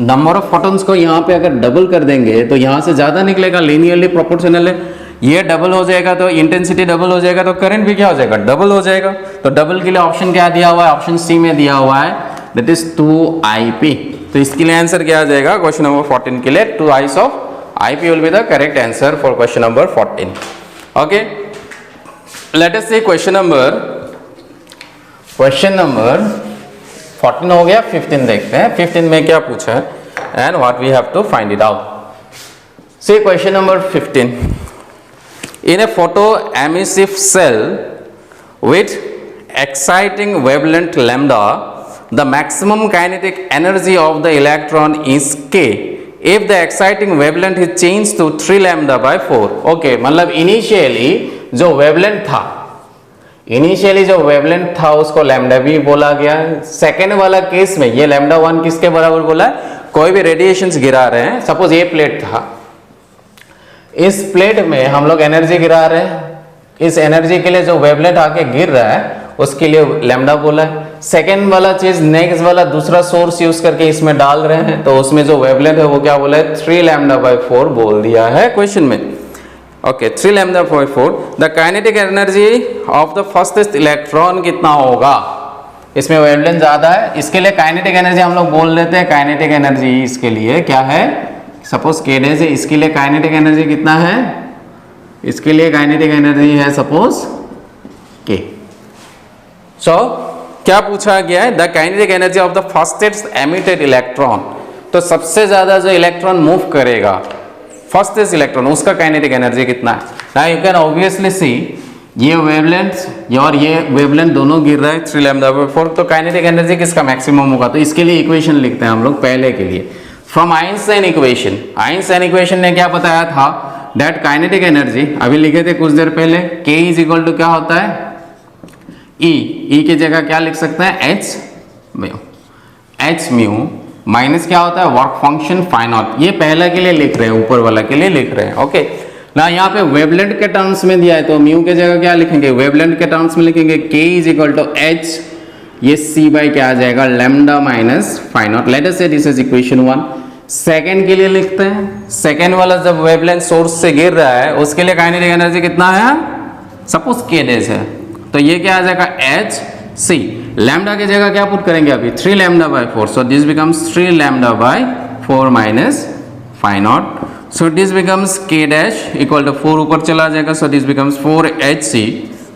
number of photons को यहाँ पे अगर डबल कर देंगे तो यहाँ से ज़्यादा निकलेगा, लीनियरली प्रोपोर्शनल है। ये डबल हो जाएगा तो इंटेंसिटी डबल हो जाएगा तो करंट भी क्या हो जाएगा? डबल हो जाएगा। तो डबल के लिए ऑप्शन क्या दिया हुआ है? ऑप्शन सी में दिया हुआ है, दैट इज 2IP। तो इसके लिए आंसर क्या आ जाएगा क्वेश्चन नंबर 14 के लिए? 2 eyes of IP will be the correct answer for question number 14। Okay, let us see question number 14 हो गया। 15 देखते हैं, 15 में क्या पूछा है and what we have to find it out. See question number 15, in a photoemissive cell with exciting wavelength lambda, the maximum kinetic energy of the electron is K if the exciting wavelength is changed to 3 lambda by 4। okay, मतलब initially जो wavelength था उसको lambda भी बोला गया। Second वाला case में ये लैम्डा 1 किसके बराबर बोला है? कोई भी रेडिएशंस गिरा रहे हैं, सपोज ये प्लेट था, इस प्लेट में हम लोग एनर्जी गिरा रहे हैं, इस एनर्जी के लिए जो वेवलेंथ आके गिर रहा है उसके लिए लैम्डा बोला है। सेकेंड वाला चीज, नेक्स्ट वाला दूसरा सोर्स यूज करके इसमें डाल रहे हैं तो उसमें जो वेवलेंथ है वो क्या बोला है? 3 लैम्डा बाय 4 बोल दिया है क्वेश्चन में। Okay, 3 lambda by 4, the kinetic energy of the first electron कितना होगा? इसमें वेवलेंथ ज्यादा है, इसके लिए काइनेटिक एनर्जी हम लोग बोल देते हैं। काइनेटिक एनर्जी इसके लिए क्या है? सपोज के डे से, इसके लिए काइनेटिक एनर्जी कितना है? इसके लिए काइनेटिक एनर्जी है सपोज के। सो क्या पूछा गया है? The kinetic energy of the first emitted electron. तो सबसे ज्यादा जो इलेक्ट्रॉन मूव करेगा फर्स्ट इलेक्ट्रॉन, उसका काइनेटिक एनर्जी कितना है? नाउ यू कैन ऑब्वियसली सी ये वेवलेंथ और ये वेवलेंथ दोनों गिर रहा है 3 लैम्डा बाय 4, तो काइनेटिक एनर्जी किसका मैक्सिमम होगा? तो इसके लिए इक्वेशन लिखते हैं हम लोग पहले के लिए from Einstein equation. Einstein equation ने क्या बताया था? दैट काइनेटिक एनर्जी, अभी लिखे थे कुछ देर पहले, K इज इक्वल टू क्या होता है? ई की जगह क्या लिख सकते हैं, H mu. H mu minus क्या होता है, वर्क फंक्शन फाई नॉट। ये पहला के लिए लिख रहे हैं, ऊपर वाला के लिए लिख रहे हैं। ओके ना, यहाँ पे वेवलेंथ के टर्म्स में दिया है तो म्यू के जगह क्या लिखेंगे, वेवलेंथ के टर्म्स में लिखेंगे k is equal to h, ये c बाई क्या आ जाएगा, lambda minus phi naught. Let us say this is equation 1। Second के लिए लिखते हैं, सेकेंड वाला जब वेवलेंथ सोर्स से गिर रहा है उसके लिए काइनेटिक एनर्जी कितना है, सपोज k डेज है, तो ये क्या आ जाएगा, एच सी। लैम्डा की जगह क्या पुट करेंगे अभी, 3 lambda by 4, so this becomes 3 lambda by 4 minus phi naught. So this becomes k dash equal to 4 ऊपर चला जाएगा, so this becomes 4 H C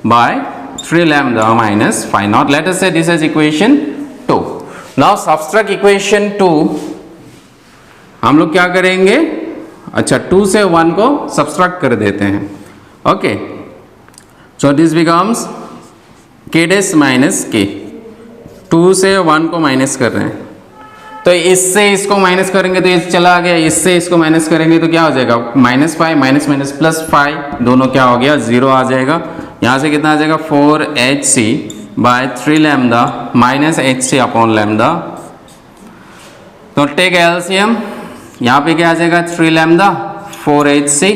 by 3 lambda minus phi naught. Let us say this is equation 2। Now subtract equation 2, हम लोग क्या करेंगे, अच्छा 2 से 1 को सब्ट्रैक्ट कर देते हैं। Okay so this becomes k dash minus k, 2 से 1 को माइनस कर रहे हैं, तो इससे इसको माइनस करेंगे तो ये चला गया, इससे इसको माइनस करेंगे तो क्या हो जाएगा, माइनस 5 माइनस माइनस प्लस 5, दोनों क्या हो गया, 0 आ जाएगा। यहाँ से कितना आ जाएगा, 4 H C by 3 lambda minus h c upon lambda. तो टेक एलसीएम, यहाँ पे क्या आ जाएगा, 3 lambda 4 H c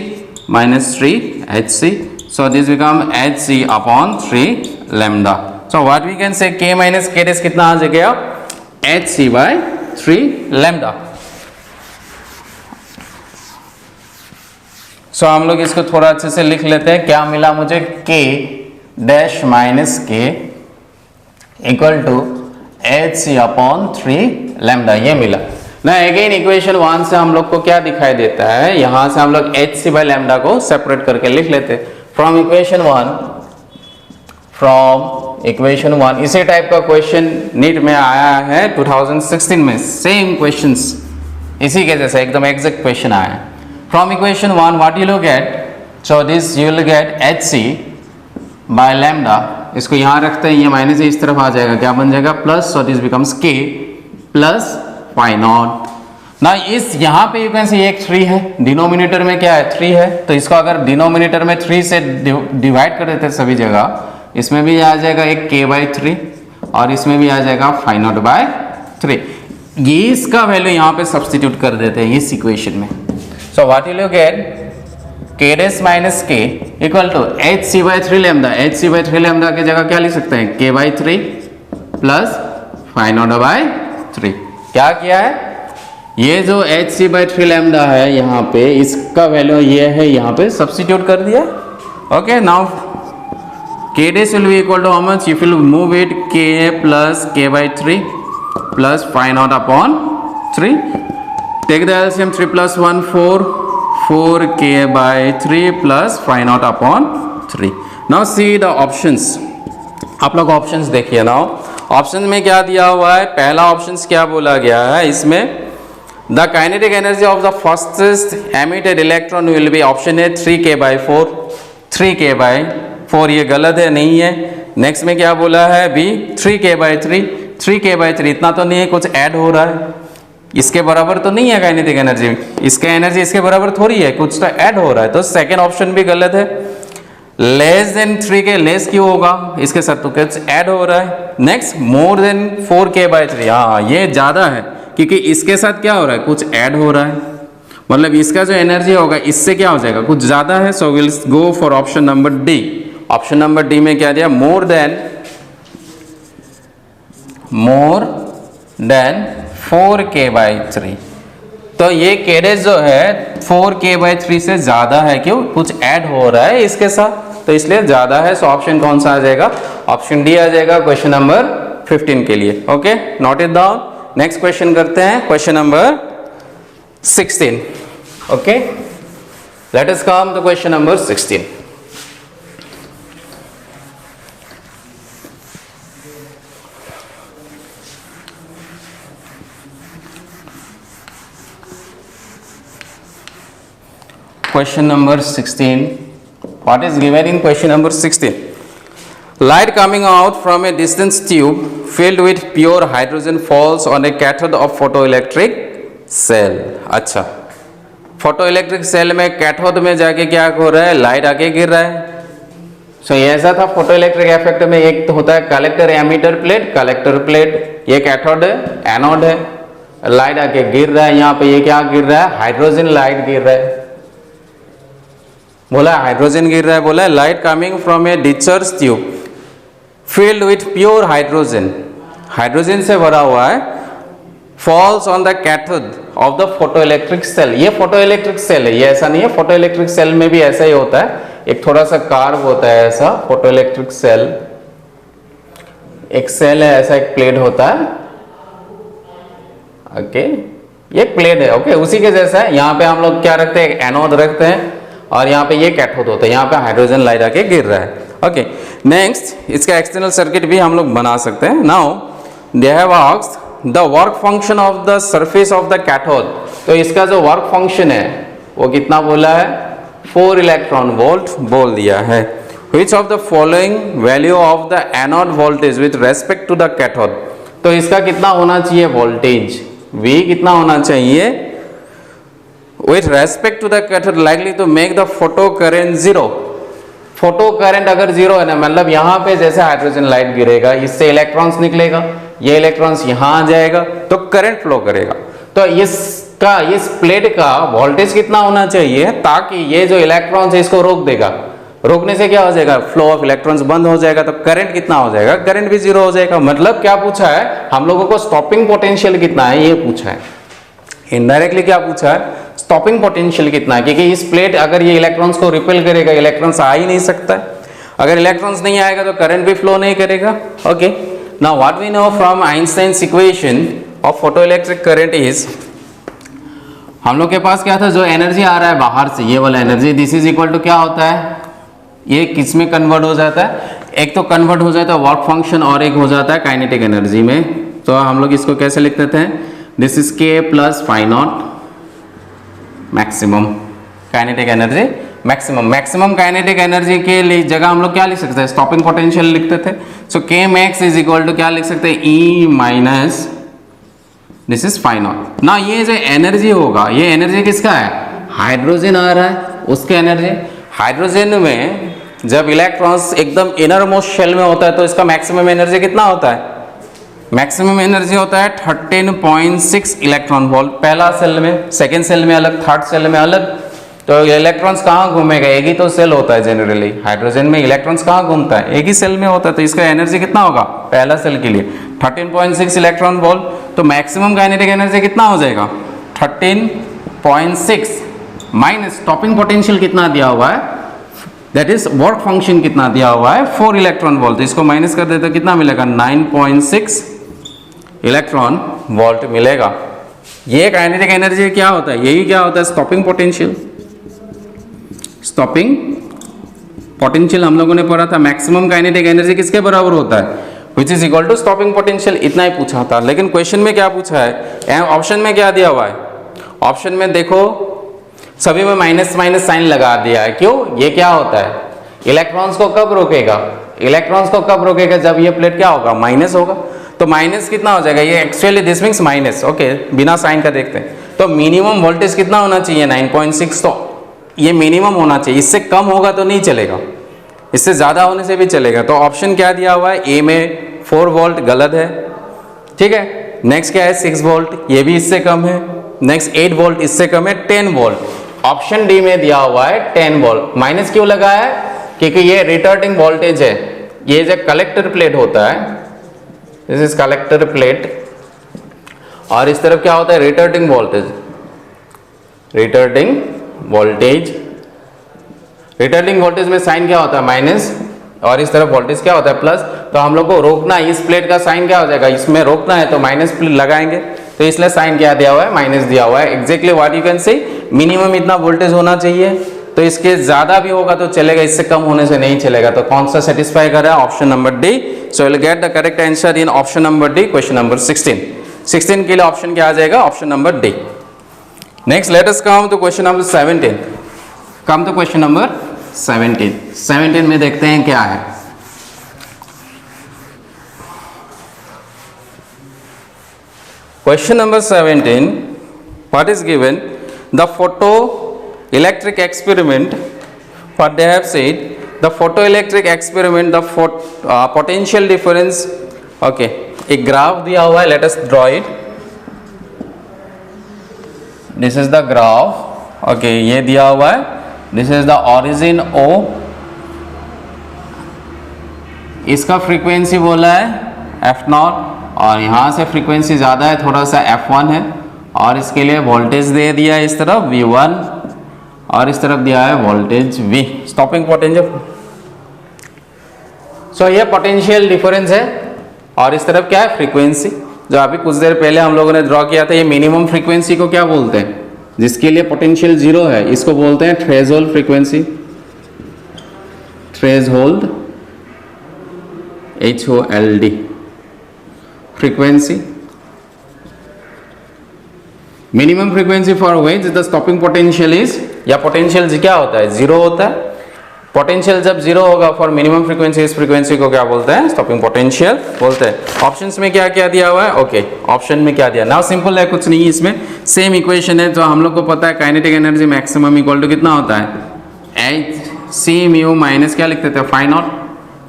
minus 3 h c, so this become h c upon 3 lambda. So what we can say k minus k dash कितना आ जाएगा, h C by 3 lambda. सो हम लोग इसको थोड़ा अच्छे से लिख लेते हैं, क्या मिला मुझे, k dash minus k equal to h c upon 3 lambda, ये मिला ना। अगेन इक्वेशन 1 से हम लोग को क्या दिखाई देता है, यहां से हम लोग एच सी बाय लैम्डा को सेपरेट करके लिख लेते हैं। फ्रॉम इक्वेशन 1 इसी टाइप का क्वेश्चन नीट में आया है 2016 में, सेम क्वेश्चंस इसी के जैसा एकदम एग्जैक्ट क्वेश्चन आया है। From equation 1 what you will get, so this you will get h C by lambda, इसको यहाँ रखते हैं, ये माइनस इस तरफ आ जाएगा, क्या बन जाएगा, plus, so this becomes k plus phi naught. ना इस यहाँ पे यू कैन सी एक 3 है, डिनोमिनेटर में क्या है, 3 है, तो इसको अगर डिनोमिनेटर में 3 से डिवाइड कर देते सभी जगह, इसमें भी आ जाएगा एक k बाई 3 और इसमें भी आ जाएगा फाई नॉट बाय 3। ये इसका वैल्यू यहाँ पे सब्सटीट्यूट कर देते हैं इस इक्वेशन में। So what will you get, k dash minus k equal to h c by 3 lambda. H c by 3 lambda की जगह क्या लिख सकते हैं, k by 3 plus phi naught by 3। क्या किया है, ये जो एच सी बाई 3 लैम्डा है यहाँ पे, इसका वैल्यू ये है, यहाँ पे सब्सटीट्यूट कर दिया। Okay now k dash will be equal to how much, if you move it, k plus k by 3 plus phi naught upon 3. Take the LCM, 3 plus 1 4, 4k by 3 plus phi naught upon 3. Now see the options. आप लोग options देखिए। Now option में क्या दिया हुआ है, पहला options क्या बोला गया है इसमें, the kinetic energy of the first emitted electron will be, option है 3k by 4, 3k by 4, ये गलत है, नहीं है। नेक्स्ट में क्या बोला है, B 3k by 3, 3k by 3 इतना तो नहीं है, कुछ ऐड हो रहा है, इसके बराबर तो नहीं है काइनेटिक एनर्जी, इसका एनर्जी इसके बराबर थोड़ी है, कुछ तो ऐड हो रहा है, तो सेकेंड ऑप्शन भी गलत है। लेस देन 3k, लेस क्यों होगा, इसके साथ तो कुछ ऐड हो रहा है। Next more than 4k by 3, हाँ ये ज़्यादा है क्योंकि इसके साथ क्या हो रहा है, कुछ ऐड हो रहा है, मतलब इसका जो एनर्जी होगा इससे क्या हो जाएगा, कुछ ज़्यादा है। So will go for option number D. Option number D में क्या दिया, मोर देन 4k by 3, तो ये k डैश जो है 4k by 3 से ज़्यादा है, क्यों, कुछ ऐड हो रहा है इसके साथ, तो इसलिए ज़्यादा है। सो ऑप्शन कौन सा आ जाएगा, ऑप्शन डी आ जाएगा क्वेश्चन नंबर 15 के लिए। Okay note it down. Next question करते हैं, question number 16। Okay let us come to question number 16। Question number 16. What is given in question number 16? Light coming out from a distance tube filled with pure hydrogen falls on a cathode of photoelectric cell. अच्छा, photoelectric cell में cathode में जाके क्या हो रहा है, light आके गिर रहा है। सो ये ऐसा था फोटो इलेक्ट्रिक इफेक्ट में। एक तो होता है collector emitter plate, collector plate, ये कैथोड है, एनोड है, लाइट आके गिर रहा है यहाँ पे, ये क्या गिर रहा है, हाइड्रोजन लाइट गिर रहा है, बोला हाइड्रोजन गिर रहा है, बोला light coming from A discharge tube filled with pure hydrogen, hydrogen से भरा हुआ है, falls on the cathode of the photoelectric cell। ये फोटोइलेक्ट्रिक सेल है, ये ऐसा नहीं है, फोटोइलेक्ट्रिक सेल में भी ऐसा ही होता है, एक थोड़ा सा कार्व होता है ऐसा, फोटोइलेक्ट्रिक सेल एक सेल है ऐसा, एक प्लेट होता है, ओके ये प्लेट है, ओके उसी के जैसा है। यहाँ पे हम लोग क्या रखते हैं, एनोड रखते हैं, और यहाँ पे ये कैथोड होता है, यहाँ पे हाइड्रोजन लाइट आके गिर रहा है, ओके। नेक्स्ट इसका एक्सटर्नल सर्किट भी हम लोग बना सकते हैं। Now they have asked the work function of the surface of the cathode, तो इसका जो वर्क फंक्शन है वो कितना बोला है, 4 इलेक्ट्रॉन वोल्ट बोल दिया है। Which of the following value of the anode voltage with respect to the cathode, तो इसका कितना होना चाहिए वोल्टेज, V कितना होना चाहिए with respect to the cathode likely to make the photo current zero। Photo current अगर जीरो है ना, मतलब यहाँ पे जैसे हाइड्रोजन लाइट गिरेगा, इससे इलेक्ट्रॉन्स निकलेगा, ये इलेक्ट्रॉन्स यहाँ आ जाएगा तो करंट फ्लो करेगा। तो इसका इस प्लेट का वोल्टेज कितना होना चाहिए ताकि ये जो इलेक्ट्रॉन्स है इसको रोक देगा, रोकने से क्या हो जाएगा, फ्लो ऑफ इलेक्ट्रॉन्स बंद हो जाएगा, तो करंट कितना हो जाएगा, करंट भी जीरो हो जाएगा। मतलब क्या पूछा है हम लोगों को, स्टॉपिंग पोटेंशियल कितना है ये पूछा है। इनडायरेक्टली क्या पूछा है, स्टॉपिंग पोटेंशियल कितना है, क्योंकि इस प्लेट अगर ये इलेक्ट्रॉन्स को रिपेल करेगा, इलेक्ट्रॉन्स आ ही नहीं सकता है, अगर इलेक्ट्रॉन्स नहीं आएगा तो करंट भी फ्लो नहीं करेगा, okay. Now what we know from Einstein's equation of photoelectric current is, हम लोग के पास क्या था, जो एनर्जी आ रहा है बाहर से ये वाला energy, this is equal to क्या होता है, ये किस में कन्वर्ट हो जाता है, एक तो कन्वर्ट हो जाता है वर्क फंक्शन और एक हो जाता है काइनेटिक एनर्जी में। तो हम लोग इसको कैसे लिख देते हैं, this is K plus phi naught maximum kinetic energy maximum. Maximum kinetic energy के लिए जगह हम लोग क्या लिख सकते हैं, स्टॉपिंग पोटेंशियल लिखते थे। सो के मैक्स इज इक्वल टू क्या लिख सकते हैं, E minus this is phi naught. ना ये जो एनर्जी होगा, ये एनर्जी किसका है, हाइड्रोजन आ रहा है उसके एनर्जी। हाइड्रोजन में जब इलेक्ट्रॉन्स एकदम इनर मोस्ट शेल में होता है तो इसका मैक्सिमम एनर्जी कितना होता है, मैक्सिमम एनर्जी होता है 13.6 इलेक्ट्रॉन वोल्ट। पहला सेल में, सेकेंड सेल में अलग, थर्ड सेल में अलग। तो इलेक्ट्रॉन्स कहाँ घूमेगा, एक ही तो सेल होता है जनरली, हाइड्रोजन में इलेक्ट्रॉन्स कहाँ घूमता है, एक ही सेल में होता है। तो इसका एनर्जी कितना होगा पहला सेल के लिए 13.6 इलेक्ट्रॉन वोल्ट। तो मैक्सिमम काइनेटिक एनर्जी कितना हो जाएगा 13.6 माइनस स्टॉपिंग पोटेंशियल कितना दिया हुआ है, दैट इज वर्क फंक्शन कितना दिया हुआ है 4 इलेक्ट्रॉन वोल्ट। इसको माइनस कर देते तो कितना मिलेगा 9.6 इलेक्ट्रॉन वोल्ट मिलेगा। ये काइनेटिक एनर्जी क्या होता है, यही क्या होता है स्टॉपिंग पोटेंशियल। स्टॉपिंग पोटेंशियल हम लोगों ने पढ़ा था, मैक्सिमम काइनेटिक एनर्जी किसके बराबर होता है, which is equal to stopping potential. इतना ही पूछा था, लेकिन क्वेश्चन में क्या पूछा है, ऑप्शन में क्या दिया हुआ है, ऑप्शन में देखो सभी में माइनस माइनस साइन लगा दिया है। क्यों, ये क्या होता है, इलेक्ट्रॉन्स को कब रोकेगा, इलेक्ट्रॉन्स को कब रोकेगा, जब ये प्लेट क्या होगा माइनस होगा। तो माइनस कितना हो जाएगा, ये actually this means minus, okay बिना साइन का देखते हैं। तो मिनिमम वोल्टेज कितना होना चाहिए 9.6, तो ये मिनिमम होना चाहिए, इससे कम होगा तो नहीं चलेगा, इससे ज़्यादा होने से भी चलेगा। तो ऑप्शन क्या दिया हुआ है, ए में 4 वोल्ट गलत है, ठीक है। नेक्स्ट क्या है 6 वोल्ट, ये भी इससे कम है। नेक्स्ट 8 वोल्ट, इससे कम है 10 वोल्ट। ऑप्शन डी में दिया हुआ है 10 वोल्ट। माइनस क्यों लगा है, क्योंकि ये रिटर्डिंग वोल्टेज है, ये जो कलेक्टर प्लेट होता है, दिस इज कलेक्टर प्लेट, और इस तरफ क्या होता है रिटर्डिंग वोल्टेज, रिटर्डिंग वोल्टेज। रिटर्डिंग वोल्टेज में साइन क्या होता है माइनस, और इस तरफ वोल्टेज क्या होता है प्लस। तो हम लोग को रोकना है, इस प्लेट का साइन क्या हो जाएगा, इसमें रोकना है तो माइनस प्लेट लगाएंगे, तो इसलिए साइन क्या दिया हुआ है माइनस दिया हुआ है। Exactly what you can say, minimum इतना वोल्टेज होना चाहिए, तो इसके ज्यादा भी होगा तो चलेगा, इससे कम होने से नहीं चलेगा। तो कौन सा सेटिस्फाई कर रहा है, option number D. So will get the correct answer in option number D, question number 16 के लिए ऑप्शन क्या आ जाएगा, option number D. Next let us come to question number 17। Come to question number 17 में देखते हैं क्या है। Question number 17, what is given? The photoelectric experiment, what they have said, the photo electric experiment, the potential difference, okay, एक graph दिया हुआ है, let us draw it, this is the graph, okay, ये दिया हुआ है, this is the origin O, इसका frequency बोला है F0 और यहाँ से फ्रीक्वेंसी ज़्यादा है, थोड़ा सा F1 है, और इसके लिए वोल्टेज दे दिया है इस तरफ V1 और इस तरफ दिया है वोल्टेज V, स्टॉपिंग पोटेंशियल। सो ये पोटेंशियल डिफरेंस है और इस तरफ क्या है फ्रीक्वेंसी, जो अभी कुछ देर पहले हम लोगों ने ड्रॉ किया था। ये मिनिमम फ्रीक्वेंसी को क्या बोलते हैं, जिसके लिए पोटेंशियल 0 है, इसको बोलते हैं threshold frequency, threshold HOLD frequency. Minimum frequency for which the stopping potential is, या पोटेंशियल क्या होता है 0 होता है, पोटेंशियल जब 0 होगा फॉर मिनिमम फ्रीक्वेंसी, इस फ्रीक्वेंसी को क्या बोलते हैं, स्टॉपिंग पोटेंशियल बोलते हैं। ऑप्शंस में क्या क्या दिया हुआ है, ओके, ऑप्शन में क्या दिया, नाउ सिंपल है, कुछ नहीं, इसमें सेम इक्वेशन है जो हम लोग को पता है, kinetic energy maximum equal to कितना होता है, HC म्यू माइनस क्या लिखते थे, फाई नॉट,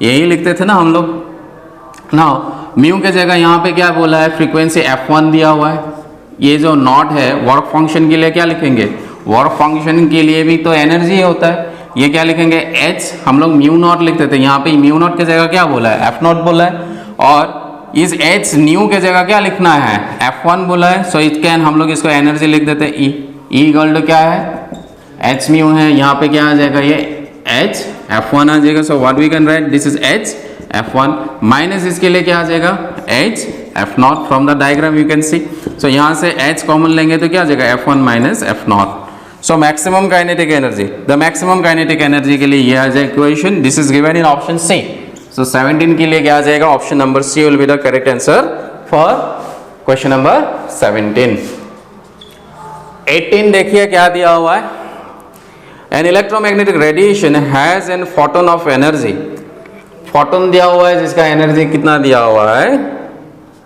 यही लिखते थे ना हम लोग। नाउ म्यू के जगह यहाँ पे क्या बोला है, फ्रीक्वेंसी F1 दिया हुआ है, ये जो नॉट है वर्क फंक्शन के लिए क्या लिखेंगे, वर्क फंक्शन के लिए भी तो एनर्जी होता है, ये क्या लिखेंगे H, हम लोग म्यू नॉट लिखते थे, यहाँ पे म्यू नॉट के जगह क्या बोला है, F0 बोला है, और इस H न्यू के जगह क्या लिखना है, F1 बोला है, सो इट कैन, हम लोग इसको एनर्जी लिख देते हैं E इक्वल टू क्या है, H म्यू है, यहाँ पे क्या आ जाएगा, ये H F1 आ जाएगा, so what we can write, this is H F1 minus इसके लिए क्या आ जाएगा, H F0 from the diagram you can see, so यहाँ से H कॉमन लेंगे तो क्या आ जाएगा, F1 minus F0, so maximum kinetic energy, the maximum kinetic energy के लिए ये आ जाए equation, this is given in option C, so 17 के लिए क्या आ जाएगा, option number C will be the correct answer for question number 17। 18 देखिए क्या दिया हुआ है, an electromagnetic radiation has an photon of energy, photon दिया हुआ है जिसका एनर्जी कितना दिया हुआ है,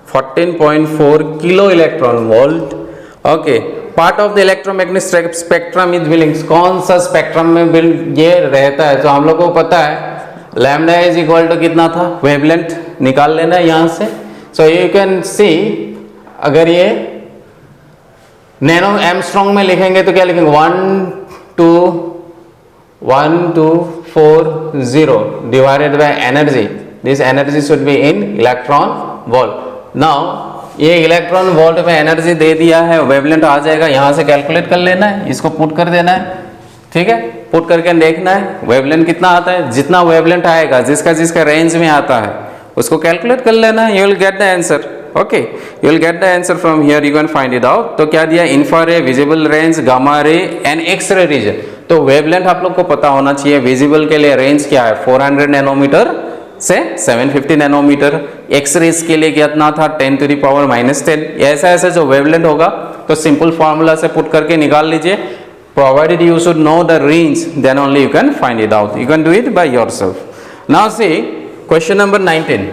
14.4 kilo electron volt, okay, part of the electromagnetic spectrum is billing, कौन सा स्पेक्ट्रम में ये रहता है, तो हम लोग को पता है लैम्डा इज इक्वल टू कितना था, वेवलेंथ निकाल लेना है यहाँ से, सो यू कैन सी, अगर ये नैनो एमस्ट्रॉन्ग में लिखेंगे तो क्या लिखेंगे, 1240 divided by energy, this energy should be in electron volt. Now ये इलेक्ट्रॉन वोल्ट में एनर्जी दे दिया है, वेवलेंथ आ जाएगा, यहाँ से कैलकुलेट कर लेना है, इसको पुट कर देना है, ठीक है, पुट करके देखना है वेवलेंथ कितना आता है, जितना वेवलेंथ आएगा, जिसका जिसका रेंज में आता है उसको कैलकुलेट कर लेना है, you will get the answer, okay, you will get the answer from here, you can find it out. तो क्या दिया, infrared, visible range, gamma ray and X-ray region, तो वेवलेंथ आप लोग को पता होना चाहिए, विजिबल के लिए रेंज क्या है 400 नैनोमीटर से 750 नैनोमीटर, एक्सरेज के लिए कितना था 10 to the power -10, ऐसा ऐसा जो वेवलेंथ होगा तो सिंपल फार्मूला से पुट करके निकाल लीजिए, provided you should know the range, then only you can find it out, you can do it by yourself. Now see question number 19,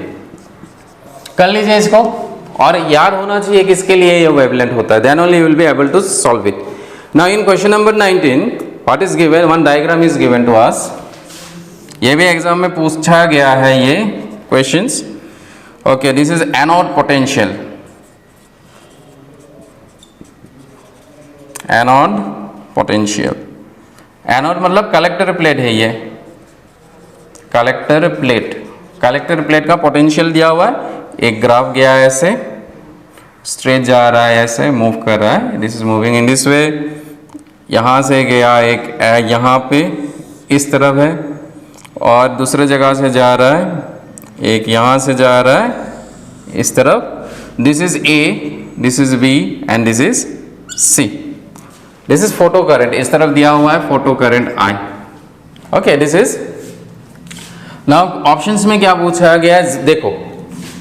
कर लीजिए इसको, और याद होना चाहिए किसके लिए ये वेवलेंथ होता है, then only you will be able to solve it. Now in question number 19 what is given, one diagram is given to us, ये भी एग्जाम में पूछा गया है ये questions, okay, this is anode potential, anode potential, anode मतलब collector plate है, ये कलेक्टर प्लेट, कलेक्टर प्लेट का पोटेंशियल दिया हुआ है, एक ग्राफ गया है ऐसे, स्ट्रेट जा रहा है, ऐसे मूव कर रहा है, this is moving in this वे, यहाँ से गया एक यहाँ पे इस तरफ है, और दूसरे जगह से जा रहा है, एक यहाँ से जा रहा है इस तरफ, this is A, this is B and this is C, this is photo current, इस तरफ दिया हुआ है photo current I, okay, this is. Now options में क्या पूछा गया है, देखो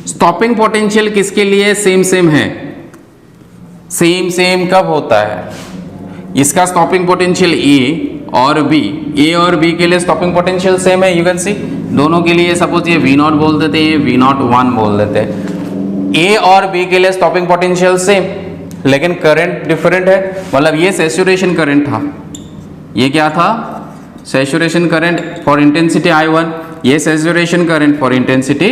स्टॉपिंग पोटेंशियल किसके लिए सेम सेम है, सेम सेम कब होता है, इसका स्टॉपिंग पोटेंशियल ए और बी, ए और बी के लिए स्टॉपिंग पोटेंशियल सेम है, यू कैन सी, दोनों के लिए सपोज ये V0 बोल देते हैं, ये V01 बोल देते हैं, ए और बी के लिए स्टॉपिंग पोटेंशियल सेम, लेकिन करंट डिफरेंट है, मतलब ये सैचुरेशन करंट था, ये क्या था, saturation current for intensity I1, ये saturation current for intensity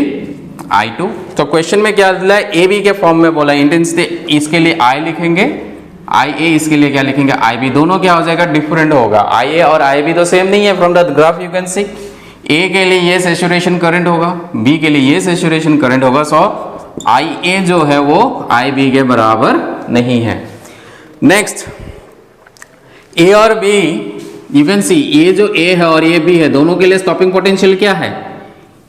I2। तो क्वेश्चन में क्या दिया है, ए बी के फॉर्म में बोला इंटेंसिटी, इसके लिए I लिखेंगे, IA, इसके लिए क्या लिखेंगे IB। दोनों क्या हो जाएगा, डिफरेंट होगा। IA और IB तो सेम नहीं है, from the graph you can see. A के लिए ये सैचुरेशन करंट होगा, बी के लिए ये सैचुरेशन करंट होगा। सो IA जो है वो IB के बराबर नहीं है। नेक्स्ट ए और बी, यू कैन सी ये जो ए है और ये बी है, दोनों के लिए स्टॉपिंग पोटेंशियल क्या है,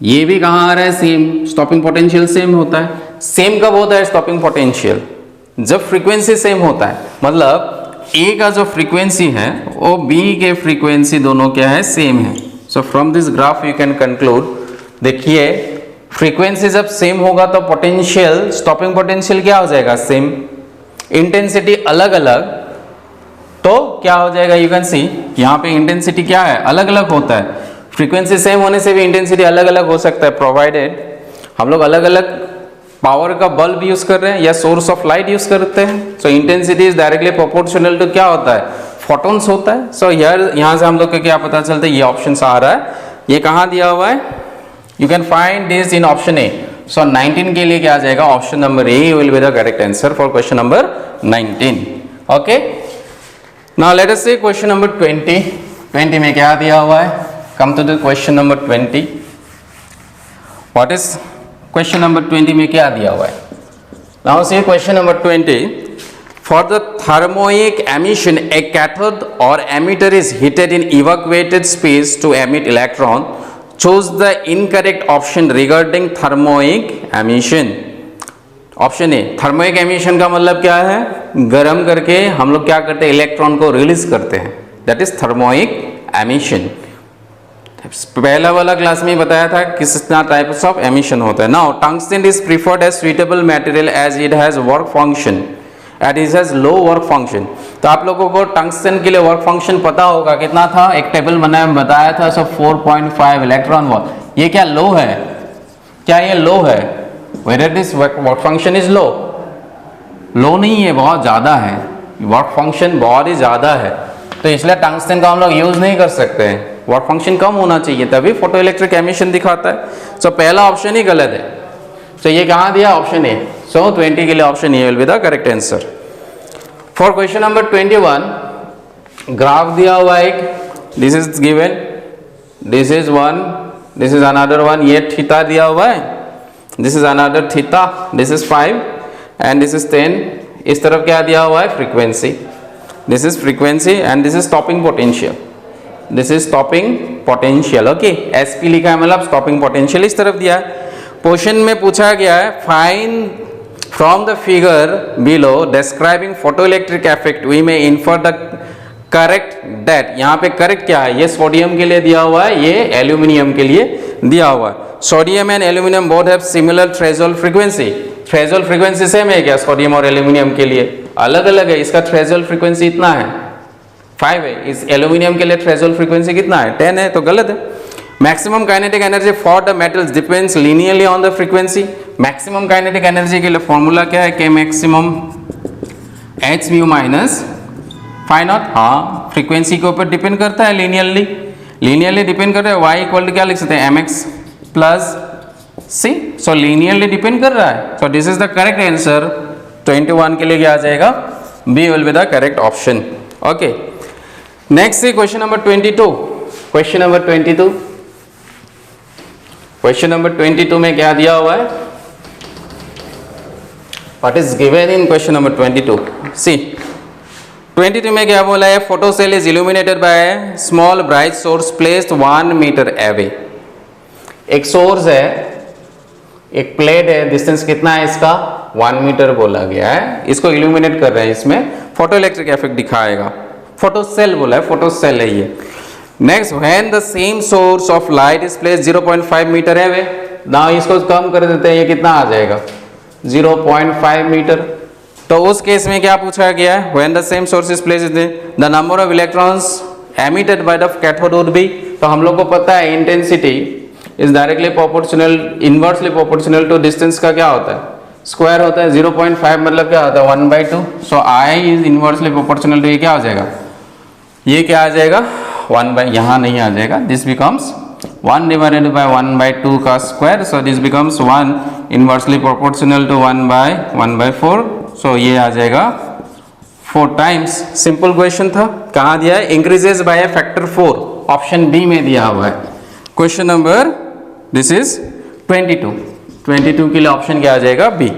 ये भी कहाँ आ रहा है, सेम। स्टॉपिंग पोटेंशियल सेम होता है। सेम कब होता है स्टॉपिंग पोटेंशियल, जब फ्रीक्वेंसी सेम होता है। मतलब ए का जो फ्रीक्वेंसी है वो बी के फ्रीक्वेंसी दोनों क्या है, सेम है। So from this graph you can conclude, देखिए फ्रीक्वेंसी जब सेम होगा तो पोटेंशियल, स्टॉपिंग पोटेंशियल क्या हो जाएगा, सेम। इंटेंसिटी अलग अलग तो क्या हो जाएगा, यू कैन सी यहाँ पे इंटेंसिटी क्या है, अलग अलग होता है। फ्रीक्वेंसी सेम होने से भी इंटेंसिटी अलग अलग हो सकता है, प्रोवाइडेड हम लोग अलग अलग पावर का बल्ब यूज कर रहे हैं या सोर्स ऑफ लाइट यूज करते हैं। So intensity is directly proportional to क्या होता है, फोटॉन्स होता है। सो यहाँ से हम लोग को क्या पता चलता है, ये ऑप्शन आ रहा है, ये कहाँ दिया हुआ है, you can find this in option A. So 19 के लिए क्या आ जाएगा, option number A will be the correct answer for question number 19। Okay, now let us see question number 20। 20 में क्या दिया हुआ है, come to the question number 20। What is question number 20 में क्या दिया हुआ है। Now see question number 20, for the thermoic emission a cathode or emitter is heated in evacuated space to emit electron. Choose the incorrect option regarding thermoic emission. Option A, thermionic emission का मतलब क्या है, गर्म करके हम लोग क्या करते हैं, इलेक्ट्रॉन को रिलीज करते हैं, दैट इज थर्मोइक एमिशन। पहला वाला क्लास में बताया था कितना टाइप्स ऑफ एमिशन होता है। Now tungsten is preferred as suitable material as it has work function at it has low work function. तो आप लोगों को टंगस्टन के लिए वर्क फंक्शन पता होगा, कितना था, एक टेबल बनाया बताया था, सो 4.5 इलेक्ट्रॉन वोल्ट। ये क्या लो है, क्या ये लो है, whether this work function is low, लो नहीं है, बहुत ज़्यादा है, वर्क फंक्शन बहुत ही ज़्यादा है, तो इसलिए टंगस्टन का हम लोग यूज़ नहीं कर सकते हैं। वर्क फंक्शन कम होना चाहिए तभी फोटो इलेक्ट्रिक एमिशन दिखाता है। सो पहला ऑप्शन ही गलत है। सो ये कहाँ दिया, ऑप्शन ए। सो 20 के लिए option A will be the correct answer. For question number 21, graph दिया हुआ एक, this is given, this is one, this is another one, ये थीटा दिया हुआ है, this is another theta, this is 5 and this is 10। इस तरफ क्या दिया हुआ है, frequency, this is frequency and this is stopping potential, this is stopping potential. Okay, SP लिखा है मतलब स्टॉपिंग पोटेंशियल इस तरफ दिया है। क्वेश्चन में पूछा गया है, find from the figure below describing photoelectric effect we में इन्फर द करेक्ट डेट। यहाँ पे करेक्ट क्या है, ये सोडियम के लिए दिया हुआ है, ये एल्यूमिनियम के लिए दिया हुआ है। Sodium and aluminium both have similar threshold frequency. Threshold frequency same है क्या, सोडियम और एल्यूमिनियम के लिए अलग अलग है। इसका थ्रेशोल्ड फ्रीक्वेंसी इतना है, 5 है, इस एल्यूमिनियम के लिए थ्रेशोल्ड फ्रीक्वेंसी कितना है, 10 है, तो गलत है। Maximum kinetic energy for the metals depends linearly on the frequency. Maximum kinetic energy के लिए फॉर्मूला क्या है, K maximum h mu minus phi naught. हाँ, फ्रीक्वेंसी के ऊपर डिपेंड करता है, लीनियरली, लीनियरली डिपेंड कर रहा है। वाई इक्वल टू क्या लिख सकते हैं, M X plus C. So linearly depend कर रहा है। So this is the correct answer. 21 के लिए क्या आ जाएगा, B will be the correct option. Okay, next is question number 22। Question number 22, question number 22 में क्या दिया हुआ है, what is given in question number 22। See 22 में क्या बोला है, photo cell is illuminated by small bright source placed 1 metre away. एक सोर्स है, एक प्लेट है, डिस्टेंस कितना है इसका, 1 मीटर बोला गया है, इसको इल्यूमिनेट कर रहे हैं, इसमें फोटो इलेक्ट्रिक इफेक्ट दिखाएगा। फोटो सेल बोला है, फोटो सेल है ये। Next, when the same source of light is placed 0.5 metre away. Now इसको कम कर देते हैं, ये कितना आ जाएगा, 0.5 मीटर। तो उस केस में क्या पूछा गया है, when the same source is placed the number of electrons emitted by the cathode would be. तो हम लोग को पता है intensity is directly proportional, inversely proportional to distance का क्या होता है, स्क्वायर होता है। 0.5 मतलब क्या होता है, 1/2। सो I is inversely proportional to, ये क्या हो जाएगा, ये क्या आ जाएगा, 1 बाय, यहाँ नहीं आ जाएगा, this becomes 1 divided by 1 by 2 का square, so this becomes 1 inversely proportional to 1 by 4, सो ये आ जाएगा 4 टाइम्स। सिंपल क्वेश्चन था। कहाँ दिया है? Increases by a factor 4, option B में दिया हुआ है। क्वेश्चन नंबर दिस इज 22 के लिए ऑप्शन क्या आ जाएगा? बी।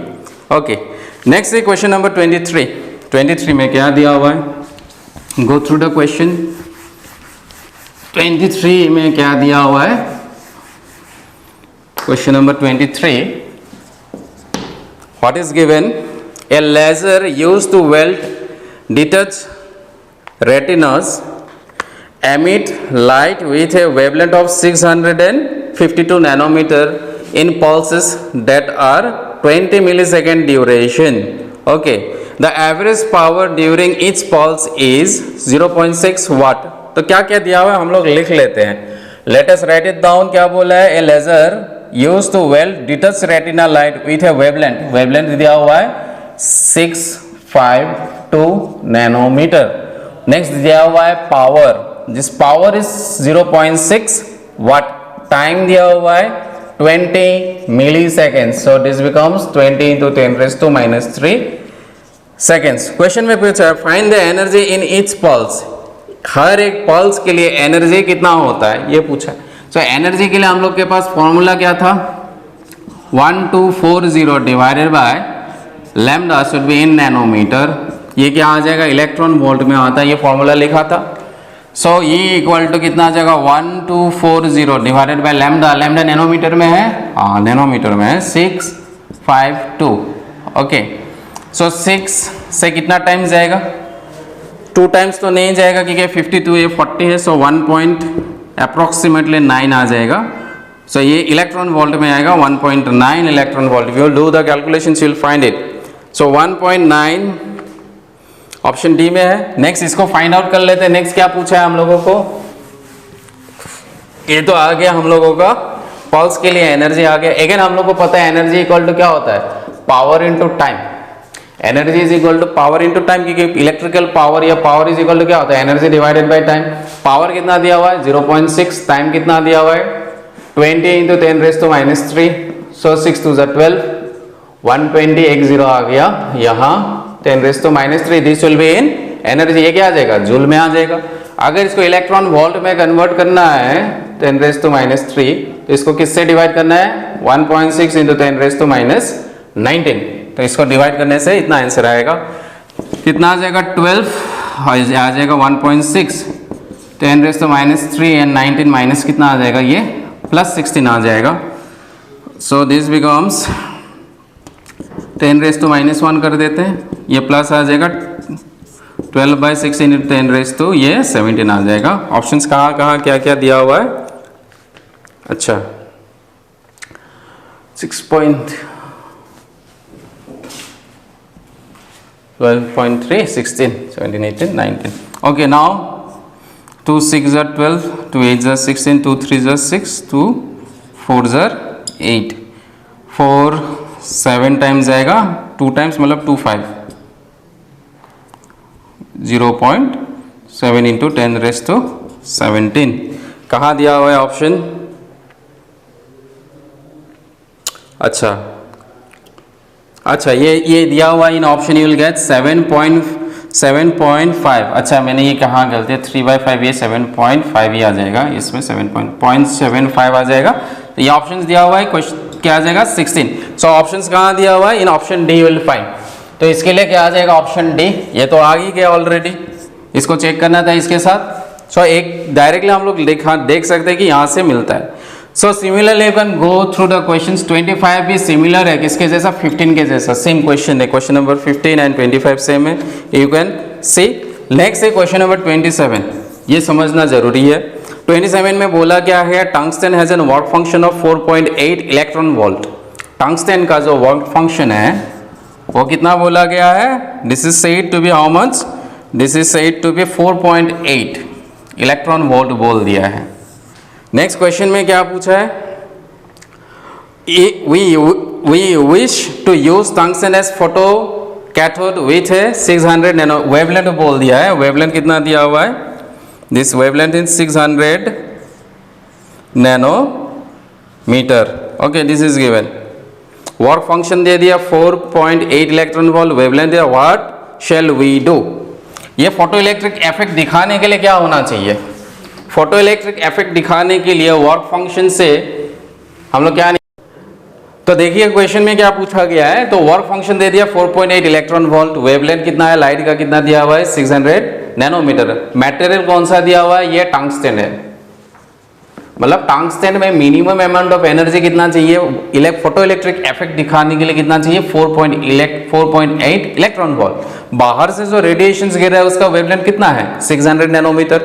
ओके, नेक्स्ट है क्वेश्चन नंबर 23 में क्या दिया हुआ है? Go through the question. 23 में क्या दिया हुआ है? Question number 23, what is given? A laser used to weld detached retinas emit light with a wavelength of 652 nanometer in pulses that are 20 millisecond duration. Okay, the average power during each pulse is 0.6 watt. तो क्या क्या दिया हुआ है हम लोग लिख लेते हैं। Let us write it down। क्या बोला है? A laser used to weld detached retina light with a wavelength दिया हुआ है 652 नैनोमीटर। नेक्स्ट दिया हुआ है पावर, जिस पावर इज 0.6 वाट। टाइम दिया हुआ है 20 millisecond, so this becomes 20 into 10⁻³ seconds. Question में पूछा है find the energy in each pulse. हर एक पल्स के लिए एनर्जी कितना होता है ये पूछा है। सो एनर्जी के लिए हम लोग के पास फॉर्मूला क्या था? 1240 divided by lambda should be in nanometre. ये क्या आ जाएगा? इलेक्ट्रॉन वोल्ट में आता है, ये फॉर्मूला लिखा था। सो ये इक्वल टू कितना आ जाएगा? 1240 divided by lambda. Lambda nanometre में है, हाँ नैनोमीटर में है, 652। ओके, सो 6 से कितना टाइम्स जाएगा? 2 टाइम्स तो नहीं जाएगा क्योंकि 52 ये 40 है, सो 1.9 आ जाएगा। सो ये इलेक्ट्रॉन वोल्ट में आएगा 1.9 electron volt. You will do the calculations, you will find it. So 1.9 option D में है। नेक्स्ट इसको फाइंड आउट कर लेते हैं। नेक्स्ट क्या पूछा है हम लोगों को? ये तो आ गया हम लोगों का पल्स के लिए एनर्जी आ गया। अगेन हम लोग को पता है एनर्जी इक्वल टू क्या होता है? Power into time. Energy is equal to power into time, क्योंकि इलेक्ट्रिकल पावर या पावर इज इक्वल टू क्या होता है? Energy divided by time. Power कितना दिया हुआ है? 0.6। टाइम कितना दिया हुआ है? 20 इंटू 10⁻³। सो 6 2 12, 120 एक जीरो आ गया यहाँ 10⁻³ this will be in energy. ये क्या आ जाएगा? जूल में आ जाएगा। अगर इसको इलेक्ट्रॉन वोल्ट में कन्वर्ट करना है 10⁻³ तो इसको किससे डिवाइड करना है? 1.6 इंटू 10⁻19। तो इसको डिवाइड करने से इतना आंसर आएगा। कितना आ जाएगा? 12 आ जाएगा 1.6, 10⁻³ एंड 19 माइनस कितना आ जाएगा? ये +16 आ जाएगा। सो दिस बिकम्स 10⁻⁻1 कर देते हैं, ये प्लस आ जाएगा 12/6 इंटू 10⁻, ये 17 आ जाएगा। ऑप्शंस कहाँ कहाँ क्या क्या दिया हुआ है? अच्छा 12.3, 16, 17, 18, 19. Okay, now 2 6 are 12, 2 8 are 16, 2 3 are 6, 2 4 are 8, 4 7 times आएगा, 2 टाइम्स मतलब 2 5, 0.7 इंटू 10⁻17। कहाँ दिया हुआ है ऑप्शन? अच्छा ये दिया हुआ इन ऑप्शन यू विल गेट 7.5। अच्छा मैंने ये कहाँ गलती है? 3/5, ये 7.5 ही आ जाएगा, इसमें 7.75 आ जाएगा। तो ये ऑप्शन दिया हुआ है, क्वेश्चन क्या आ जाएगा? 16। सो ऑप्शंस कहाँ दिया हुआ है? इन ऑप्शन डी विल फाइंड। तो इसके लिए क्या आ जाएगा? Option D. ये तो आ ही गया ऑलरेडी, इसको चेक करना था इसके साथ। सो एक डायरेक्टली हम लोग देख सकते हैं कि यहाँ से मिलता है। So similarly you can go through the questions. 25 भी सिमिलर है किसके जैसा? 15 के जैसा। सेम क्वेश्चन है, क्वेश्चन नंबर 15 एंड 25 सेम है, यू कैन सी। नेक्स्ट है क्वेश्चन नंबर 27, ये समझना जरूरी है। 27 में बोला क्या है? Tungsten has an work function of 4.8 electron volt. Tungsten का जो वर्क फंक्शन है वो कितना बोला गया है? This is said to be how much? This is said to be 4.8 electron volt बोल दिया है। नेक्स्ट क्वेश्चन में क्या पूछा है? we wish to use tungsten as photo cathode with 600 nano wavelength बोल दिया है। वेवलेंथ कितना दिया हुआ है? This wavelength is 600 nanometre. Okay, this is given. Work function दे दिया 4.8 इलेक्ट्रॉन वोल्ट, वेवलेंथ दिया, व्हाट शैल वी डू? ये फोटो इलेक्ट्रिक इफेक्ट दिखाने के लिए क्या होना चाहिए? फोटो इलेक्ट्रिक इफेक्ट दिखाने के लिए वर्क फंक्शन से हम लोग क्या नहीं, तो देखिए क्वेश्चन में क्या पूछा गया है। तो वर्क फंक्शन दे दिया 4.8 इलेक्ट्रॉन वोल्ट, वेवलेंथ कितना है, लाइट का कितना दिया हुआ है, 600 नैनोमीटर। मटेरियल कौन सा दिया हुआ है, ये टंगस्टन है। मतलब टंगस्टन में मिनिमम अमाउंट ऑफ एनर्जी कितना चाहिए, फोटो इलेक्ट्रिक इफेक्ट दिखाने के लिए कितना चाहिए, 4.8 इलेक्ट्रॉन वोल्ट। बाहर से जो रेडिएशन गिर रहा है उसका वेवलेंथ कितना है, 600 नैनोमीटर।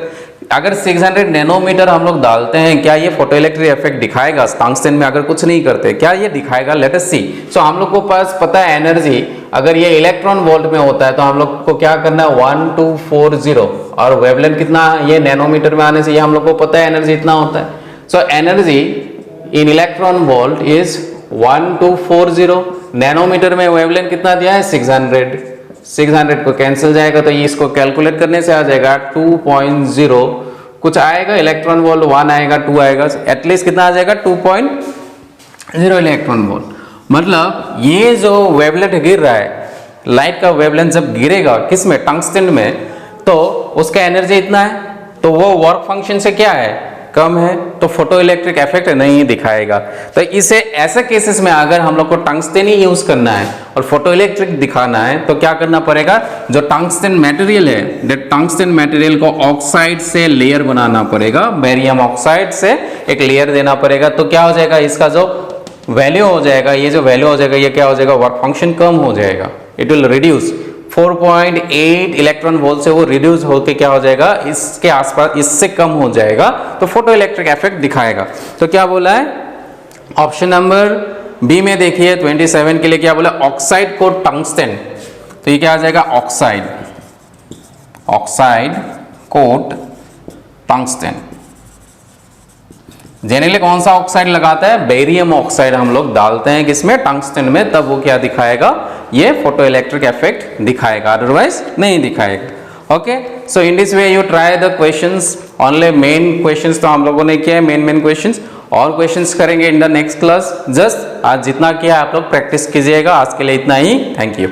अगर 600 नैनोमीटर हम लोग डालते हैं, क्या ये फोटो इलेक्ट्रिक इफेक्ट दिखाएगा? टंगस्टन में अगर कुछ नहीं करते क्या ये दिखाएगा? लेट अस सी। सो हम लोग को पास पता है एनर्जी, अगर ये इलेक्ट्रॉन वोल्ट में होता है तो हम लोग को क्या करना है, 1240, और वेवलेंथ कितना, ये नैनोमीटर में आने से ये हम लोग को पता है एनर्जी इतना होता है। So energy in electron volt is 1240, nanometre में वेवलेंथ कितना दिया है, 600 को कैंसिल जाएगा तो ये इसको कैलकुलेट करने से आ जाएगा 2.0 कुछ आएगा, इलेक्ट्रॉन वोल्ट 1 आएगा, 2 आएगा, एटलीस्ट कितना आ जाएगा, 2.0 इलेक्ट्रॉन वोल्ट। मतलब ये जो वेवलेंथ गिर रहा है, लाइट का वेवलेंथ जब गिरेगा किस में, टंगस्टन में, तो उसका एनर्जी इतना है, तो वो वर्क फंक्शन से क्या है, कम है, तो फोटो इलेक्ट्रिक इफेक्ट नहीं दिखाएगा। तो इसे ऐसे केसेस में अगर हम लोग को टंगस्टन ही यूज करना है और फोटो इलेक्ट्रिक दिखाना है तो क्या करना पड़ेगा, जो टंगस्टन मटेरियल है, दैट टंगस्टन मटेरियल को ऑक्साइड से लेयर बनाना पड़ेगा, बेरियम ऑक्साइड से एक लेयर देना पड़ेगा। तो क्या हो जाएगा, इसका जो वैल्यू हो जाएगा, ये जो वैल्यू हो जाएगा, ये क्या हो जाएगा, वर्क फंक्शन कम हो जाएगा, it will reduce. 4.8 electron volt से वो रिड्यूस होकर क्या हो जाएगा, इसके आसपास, इससे कम हो जाएगा, तो फोटो इलेक्ट्रिक इफेक्ट दिखाएगा। तो क्या बोला है, ऑप्शन नंबर बी में देखिए 27 के लिए क्या बोला, ऑक्साइड कोट टंगस्टन। तो ये क्या आ जाएगा, ऑक्साइड कोट टंगस्टन। जनरली कौन सा ऑक्साइड लगाता है, बेरियम ऑक्साइड हम लोग डालते हैं किसमें, टंगस्टन में, तब वो क्या दिखाएगा, ये फोटो इलेक्ट्रिक इफेक्ट दिखाएगा, अदरवाइज नहीं दिखाएगा। Okay, so in this way you try the questions, only main questions तो हम लोगों ने किया है, मेन क्वेश्चंस, और क्वेश्चंस करेंगे in the next class. Just आज जितना किया आप लोग प्रैक्टिस कीजिएगा। आज के लिए इतना ही, थैंक यू।